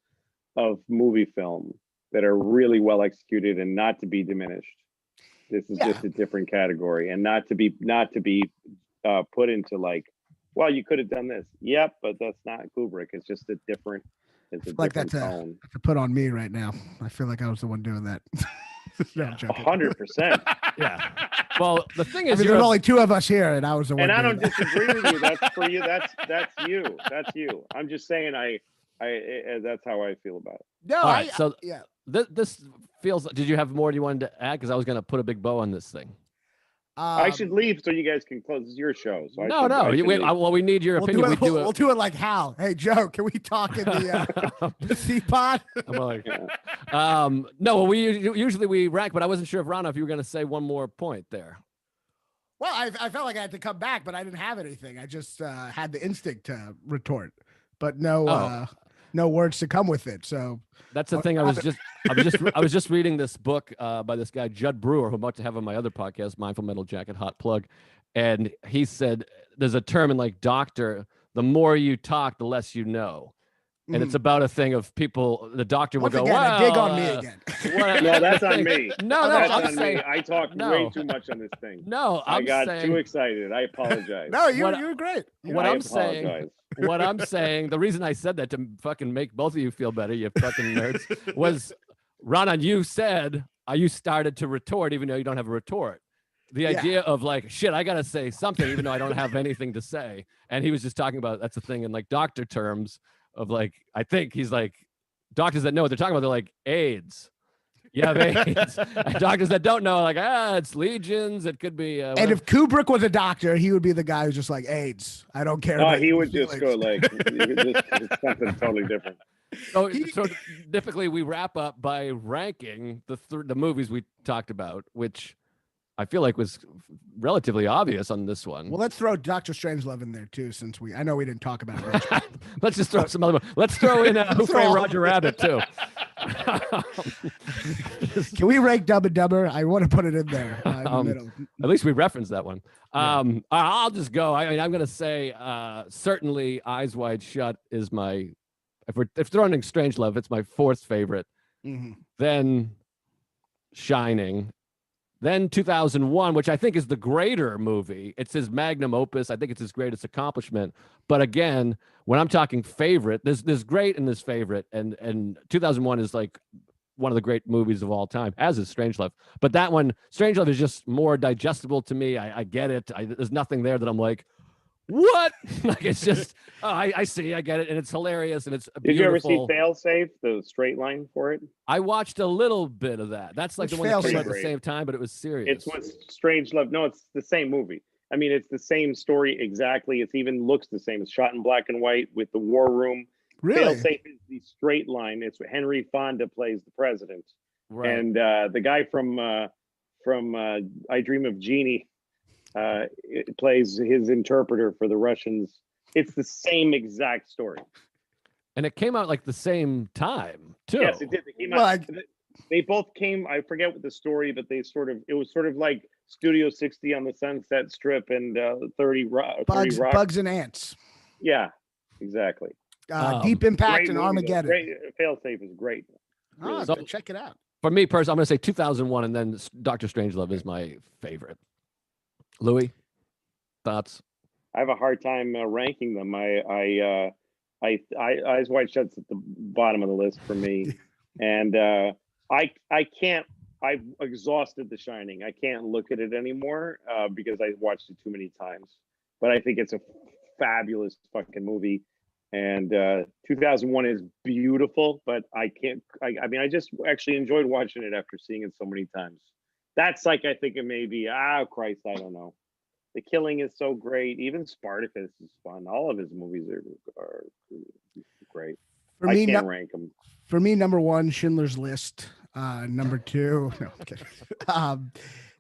of movie film that are really well executed and not to be diminished. This is just a different category, and not to be put into like, well, you could have done this. Yep, but that's not Kubrick. It's just a different. It's a
like that's a put on me right now. I feel like I was the one doing that.
No, 100%.
Yeah. Well, the thing is,
there's only 2 of us here, and I was the one.
And I don't disagree with you. That's for you. That's you. That's you. I'm just saying. I that's how I feel about it.
No,
This feels. Did you have more you wanted to add? Because I was going to put a big bow on this thing.
I should leave so you guys can close. This is your show. So
we need your opinion.
We'll do it like Hal. Hey, Joe, can we talk in the C-pod?
No, usually we rank, but I wasn't sure if Raanan, if you were going to say one more point there.
Well, I felt like I had to come back, but I didn't have anything. I just had the instinct to retort, but no words to come with it. So
that's the thing. I was just reading this book by this guy Judd Brewer, who I'm about to have on my other podcast, Mindful Metal Jacket, hot plug, and he said there's a term in like doctor: the more you talk, the less you know. And it's about a thing of people. The doctor will go, "Wow,
dig on me again."
No, that's on me.
No,
that's
I'm
on
saying,
me. I talked way too much on this thing.
No,
I got too excited. I apologize.
No, you were great.
What I'm saying, the reason I said that to fucking make both of you feel better, you fucking nerds, was Raanan, you said you started to retort even though you don't have a retort. The idea of like, shit, I got to say something even though I don't have anything to say. And he was just talking about, that's the thing in like doctor terms of like, I think he's like, doctors that know what they're talking about, they're like AIDS. Yeah, doctors that don't know, like, it's lesions. It could be.
And if Kubrick was a doctor, he would be the guy who's just like AIDS. I don't care.
No, he would just go like it's something totally different.
So typically we wrap up by ranking the movies we talked about, which I feel like was relatively obvious on this one.
Well, let's throw Dr. Strangelove in there too, since I know we didn't talk about it.
Let's just throw some other. Let's throw in Who Framed Roger Rabbit too.
Can we rank Dumb and Dumber? I want to put it in there. In the middle.
At least we referenced that one. I'll just go. I mean, I'm going to say certainly Eyes Wide Shut is my. If throwing Strangelove, it's my fourth favorite.
Mm-hmm.
Then Shining. Then 2001, which I think is the greater movie. It's his magnum opus. I think it's his greatest accomplishment. But again, when I'm talking favorite, there's great and there's favorite. And 2001 is like one of the great movies of all time, as is Strangelove. But that one, Strangelove, is just more digestible to me. I get it. There's nothing there that I'm like, what? Like, it's just, I see, I get it. And it's hilarious. And it's beautiful.
Did you ever see Failsafe, the straight line for it?
I watched a little bit of that. That's like the one that came out at the same time, but it was serious.
It's what's Strangelove. No, it's the same movie. I mean, it's the same story exactly. It even looks the same. It's shot in black and white with the war room.
Really?
Failsafe is the straight line. It's Henry Fonda plays the president.
Right.
And the guy from I Dream of Jeannie it plays his interpreter for the Russians. It's the same exact story.
And it came out like the same time, too.
Yes, it did. It came out. They both came. I forget what the story, but it was sort of like Studio 60 on the Sunset Strip and 30 Rock.
Bugs and Ants.
Yeah, exactly.
Deep Impact and Armageddon.
Failsafe is great.
Really so, check it out.
For me personally, I'm going to say 2001, and then Dr. Strangelove is my favorite. Louis, thoughts?
I have a hard time ranking them. Eyes Wide Shut's at the bottom of the list for me, and I can't. I've exhausted The Shining. I can't look at it anymore because I watched it too many times. But I think it's a fabulous fucking movie, and 2001 is beautiful. But I can't. I mean, I just actually enjoyed watching it after seeing it so many times. That's like, I think it may be, Christ, I don't know. The Killing is so great. Even Spartacus is fun. All of his movies are great. I can't rank them.
For me, number one, Schindler's List. Number two, no, I'm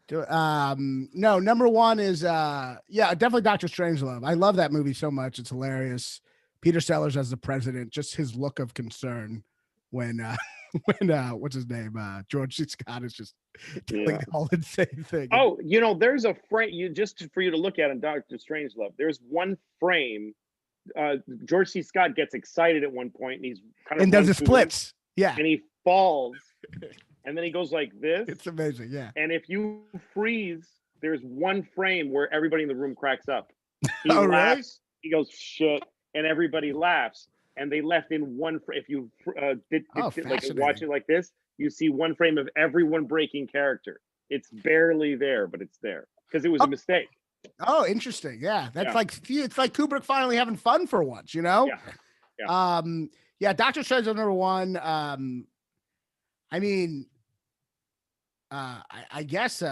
kidding. No, number one is, definitely Dr. Strangelove. I love that movie so much. It's hilarious. Peter Sellers as the president, just his look of concern when what's his name? George C. Scott is just telling the whole insane thing.
Oh, there's a frame for you to look at in Dr. Strangelove. There's one frame. George C. Scott gets excited at one point and he's kind of
and does the splits. Yeah.
And he falls and then he goes like this.
It's amazing. Yeah.
And if you freeze, there's one frame where everybody in the room cracks up. He
laughs.
Really? He goes, shit. And everybody laughs. And they left in one frame. If you watch it like this, you see one frame of everyone breaking character. It's barely there, but it's there because it was a mistake.
Oh, interesting. Yeah, that's it's like Kubrick finally having fun for once. Yeah. Dr. Strangelove number one. I mean, I guess.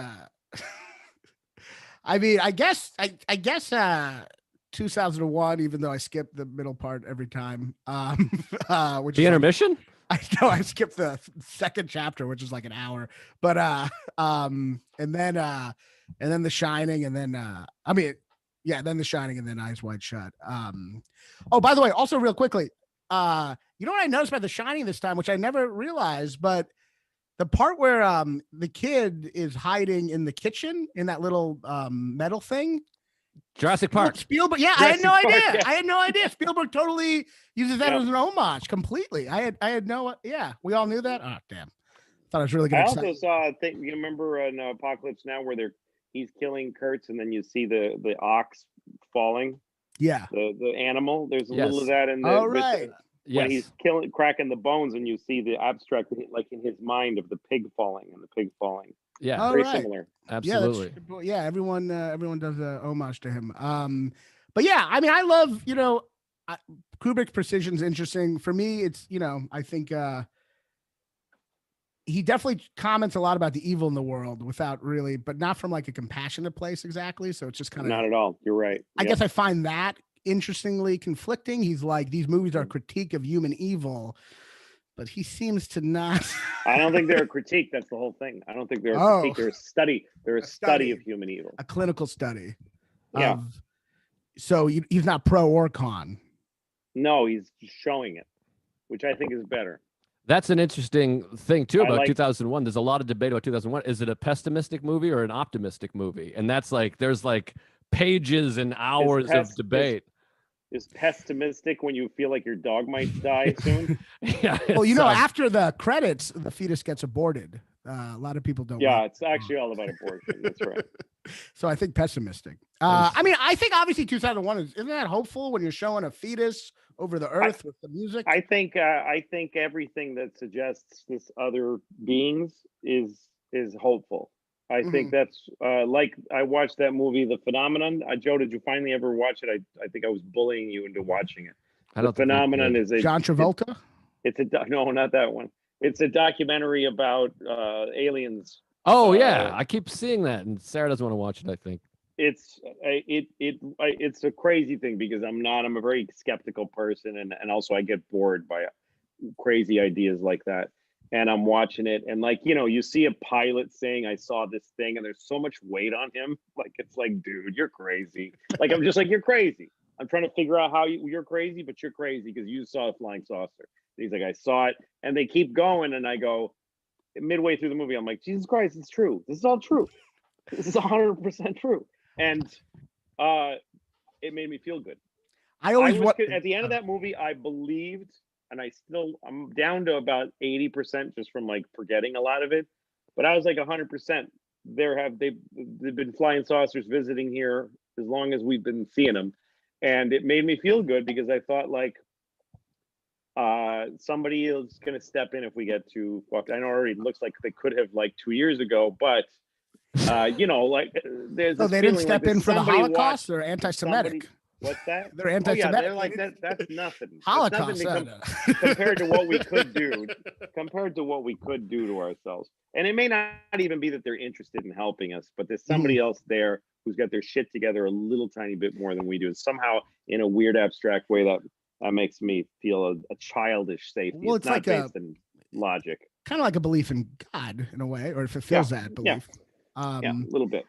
I guess. 2001, even though I skipped the middle part every time. Which
the intermission?
I know I skipped the second chapter, which is like an hour. But and then The Shining, and then then The Shining, and then Eyes Wide Shut. Oh, by the way, also real quickly, you know what I noticed about The Shining this time, which I never realized, but the part where the kid is hiding in the kitchen in that little metal thing.
Jurassic Park.
Spielberg. Yeah, I had no idea. Yeah. I had no idea. Spielberg totally uses that as an homage completely. I had no. Yeah, we all knew that. Oh, damn. Thought it was really good.
I also saw a thing. You remember in Apocalypse Now where he's killing Kurtz, and then you see the ox falling.
Yeah.
The animal. There's a little of that in the.
Oh right.
When he's cracking the bones, and you see the abstract, like in his mind, of the pig falling and the pig falling.
Yeah,
very similar.
Absolutely.
Yeah, everyone does a homage to him. But yeah, I mean, I love Kubrick's precision's interesting. For me, it's I think he definitely comments a lot about the evil in the world without really, but not from like a compassionate place exactly. So it's just kind of
not at all. You're right.
I guess I find that interestingly conflicting. He's like, these movies are a critique of human evil, but he seems to not.
I don't think they're a critique. That's the whole thing. I don't think they're a critique. They're a study. They're a study of human evil.
A clinical study.
Yeah.
So he's not pro or con.
No, he's showing it, which I think is better.
That's an interesting thing too about 2001. There's a lot of debate about 2001. Is it a pessimistic movie or an optimistic movie? And that's like, there's like pages and hours of debate.
Is pessimistic when you feel like your dog might die soon?
Yeah.
Well, after the credits, the fetus gets aborted. A lot of people don't.
Yeah, it's actually all about abortion. That's right.
So I think pessimistic. I mean, I think obviously 2001 isn't that hopeful when you're showing a fetus over the earth with the music?
I think everything that suggests this other beings is hopeful. I think that's like I watched that movie, The Phenomenon. Joe, did you finally ever watch it? I think I was bullying you into watching it. The Phenomenon is a
John Travolta.
No, not that one. It's a documentary about aliens.
Oh yeah, I keep seeing that, and Sarah doesn't want to watch it. I think
it's a crazy thing because I'm a very skeptical person, and also I get bored by crazy ideas like that. And I'm watching it, and like you see a pilot saying, "I saw this thing," and there's so much weight on him. Like it's like, dude, you're crazy. Like I'm just like, you're crazy. I'm trying to figure out how you're crazy, but you're crazy because you saw a flying saucer. And he's like, I saw it, and they keep going, and I go midway through the movie, I'm like, Jesus Christ, it's true. This is all true. This is 100% true, and it made me feel good. At the end of that movie, I believed. And I'm down to about 80% just from like forgetting a lot of it. But I was like 100%. They've been flying saucers visiting here as long as we've been seeing them. And it made me feel good because I thought like somebody is going to step in if we get too fucked. I know already it looks like they could have like 2 years ago, but like there's
they didn't step in for the Holocaust or anti-Semitic.
What's that?
They're anti-Semitic.
They're like that. That's nothing.
Holocaust.
That's nothing compared to what we could do. Compared to what we could do to ourselves, and it may not even be that they're interested in helping us, but there's somebody else there who's got their shit together a little tiny bit more than we do. Somehow, in a weird, abstract way, that makes me feel a childish safety.
Well, it's
not
like
based in logic.
Kind of like a belief in God in a way, or if it feels that belief.
Yeah, a little bit.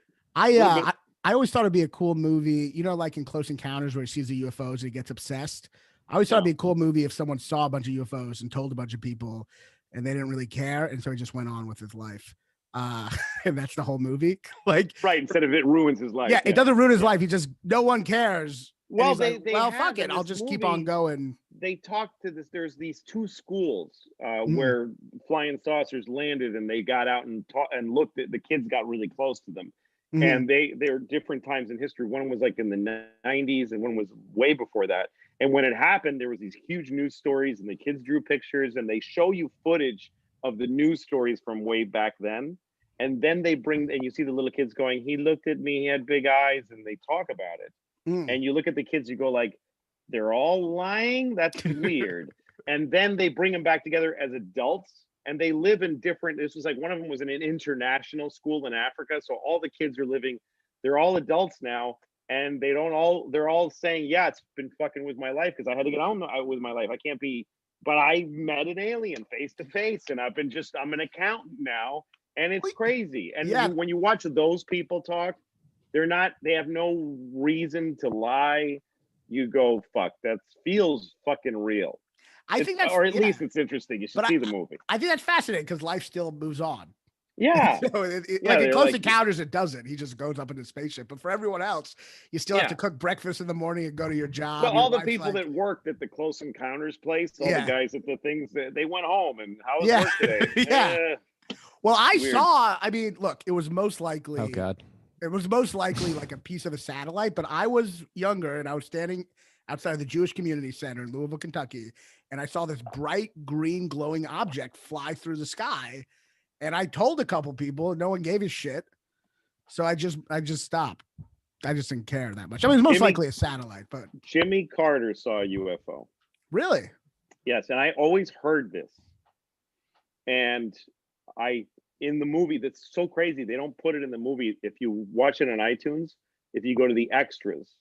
I always thought it'd be a cool movie, like in Close Encounters where he sees the UFOs and he gets obsessed. I always thought it'd be a cool movie if someone saw a bunch of UFOs and told a bunch of people and they didn't really care. And so he just went on with his life. And that's the whole movie. Like,
right. Instead of it ruins his life.
Yeah. It doesn't ruin his life. He just, no one cares.
Well,
fuck it. I'll just keep on going.
They talked to this. There's these two schools where flying saucers landed and they got out and looked at the kids got really close to them. And they're different times in history. One was like in the 90s and one was way before that. And when it happened, there was these huge news stories and the kids drew pictures and they show you footage of the news stories from way back then. And then and you see the little kids going, he looked at me, he had big eyes, and they talk about it. And you look at the kids, you go like, they're all lying? That's weird. And then they bring them back together as adults. And they live in different, this was like, one of them was in an international school in Africa. So all the kids are they're all adults now. And they're all saying, yeah, it's been fucking with my life because I had to get on with my life. I can't be, but I met an alien face to face and I'm an accountant now. And it's crazy. And when you watch those people talk, they have no reason to lie. You go, fuck, that feels fucking real.
I think that's,
or at least it's interesting. You should see the movie.
I think that's fascinating because life still moves on.
Yeah.
So like in Close Encounters, it doesn't. He just goes up in his spaceship. But for everyone else, you still have to cook breakfast in the morning and go to your job.
But all the people that worked at the Close Encounters place, all the guys at the things, they went home and how was work today?
Well, look, it was most likely.
Oh God.
It was most likely like a piece of a satellite, but I was younger and I was standing outside the Jewish Community Center in Louisville, Kentucky, and I saw this bright green glowing object fly through the sky. And I told a couple people, and no one gave a shit. So I just stopped. I just didn't care that much. I mean, it's most likely a satellite, but
Jimmy Carter saw a UFO.
Really?
Yes, and I always heard this. And in the movie, that's so crazy. They don't put it in the movie. If you watch it on iTunes, if you go to the extras,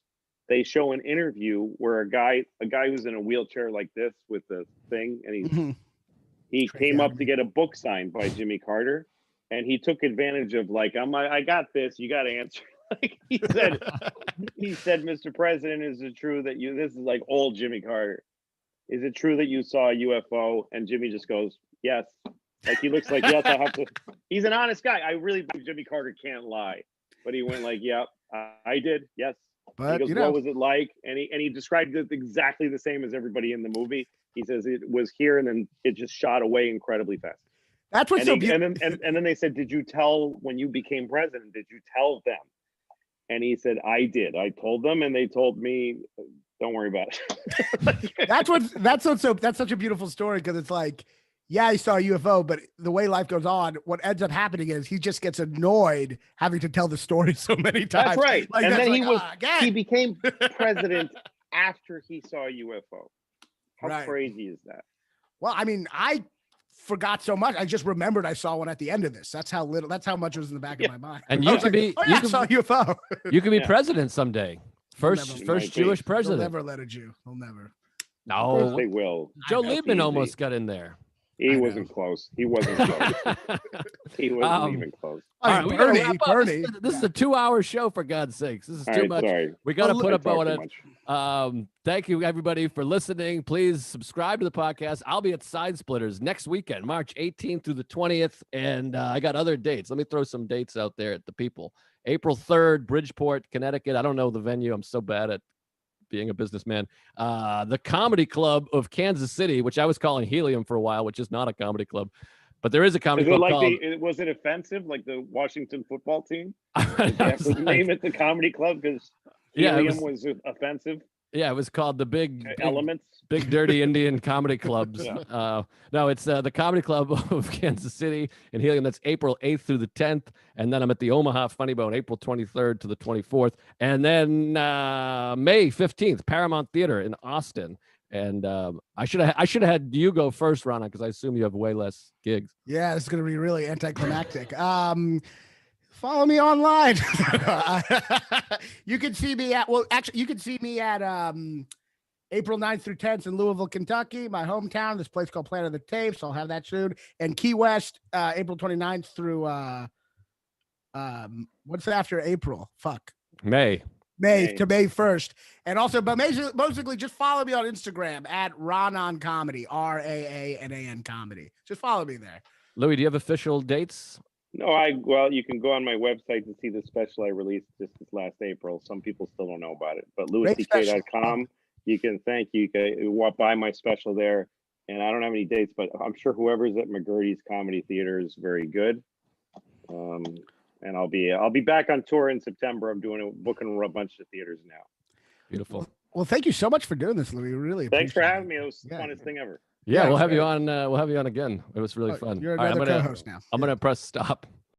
they show an interview where a guy who's in a wheelchair like this with the thing, and he came up to get a book signed by Jimmy Carter, and he took advantage of like, I got this, you got to answer. Like he said, Mr. President, is it true that this is like old Jimmy Carter? Is it true that you saw a UFO? And Jimmy just goes, yes. Like he looks like, yes, I have to. He's an honest guy. I really believe Jimmy Carter can't lie. But he went like, yeah, I did. Yes. But he goes, what was it like? And he described it exactly the same as everybody in the movie. He says it was here, and then it just shot away incredibly fast.
That's what's so beautiful.
And then they said, did you tell, when you became president, did you tell them? And he said, I did. I told them, and they told me, don't worry about it.
That's such a beautiful story, because it's like, yeah, he saw a UFO, but the way life goes on, what ends up happening is he just gets annoyed having to tell the story so many times.
That's right.
Like,
and then he became president after he saw a UFO. How crazy is that?
Well, I mean, I forgot so much. I just remembered I saw one at the end of this. That's how much was in the back of my mind.
And you could be,
I saw a UFO.
You could be president someday. First Jewish president.
They'll never let a Jew. They'll never.
No,
of course they will.
Joe Liebman almost got in there.
He wasn't close. He wasn't close. He wasn't even close.
All right, we gotta wrap up. This is a 2-hour show, for God's sakes. This is too much. Sorry. We got to put up on it. Thank you, everybody, for listening. Please subscribe to the podcast. I'll be at Side Splitters next weekend, March 18th through the 20th, and I got other dates. Let me throw some dates out there at the people. April 3rd, Bridgeport, Connecticut. I don't know the venue. I'm so bad at being a businessman. The Comedy Club of Kansas City, which I was calling Helium for a while, which is not a comedy club, but there is a comedy club called...
Was it offensive, like the Washington football team? Name it the Comedy Club because Helium was offensive.
Yeah, it was called the Big
Elements.
Big Dirty Indian Comedy Clubs. No, it's the Comedy Club of Kansas City in Helium. That's April 8th through the 10th. And then I'm at the Omaha Funny Bone, April 23rd to the 24th. And then May 15th, Paramount Theater in Austin. And I should have had you go first, Raanan, because I assume you have way less gigs.
Yeah, this is going to be really anticlimactic. Follow me online. You can see me at, April 9th through 10th in Louisville, Kentucky, my hometown, this place called Planet of the Tapes. I'll have that soon. And Key West, April 29th through, what's after April? May to May 1st. And also, but basically just follow me on Instagram at Raanan Comedy, Raanan Comedy. Just follow me there.
Louis, do you have official dates?
No, you can go on my website to see the special I released just this last April. Some people still don't know about it, but louisck.com. You can buy my special there. And I don't have any dates, but I'm sure whoever's at McGurdy's Comedy Theater is very good. And I'll be back on tour in September. I'm booking a bunch of theaters now.
Beautiful.
Well, thank you so much for doing this, Louis. Really
Thanks for having me. It was the funnest thing ever.
Yeah, we'll have you on. We'll have you on again. It was really fun.
You're another co-host now.
I'm gonna press stop.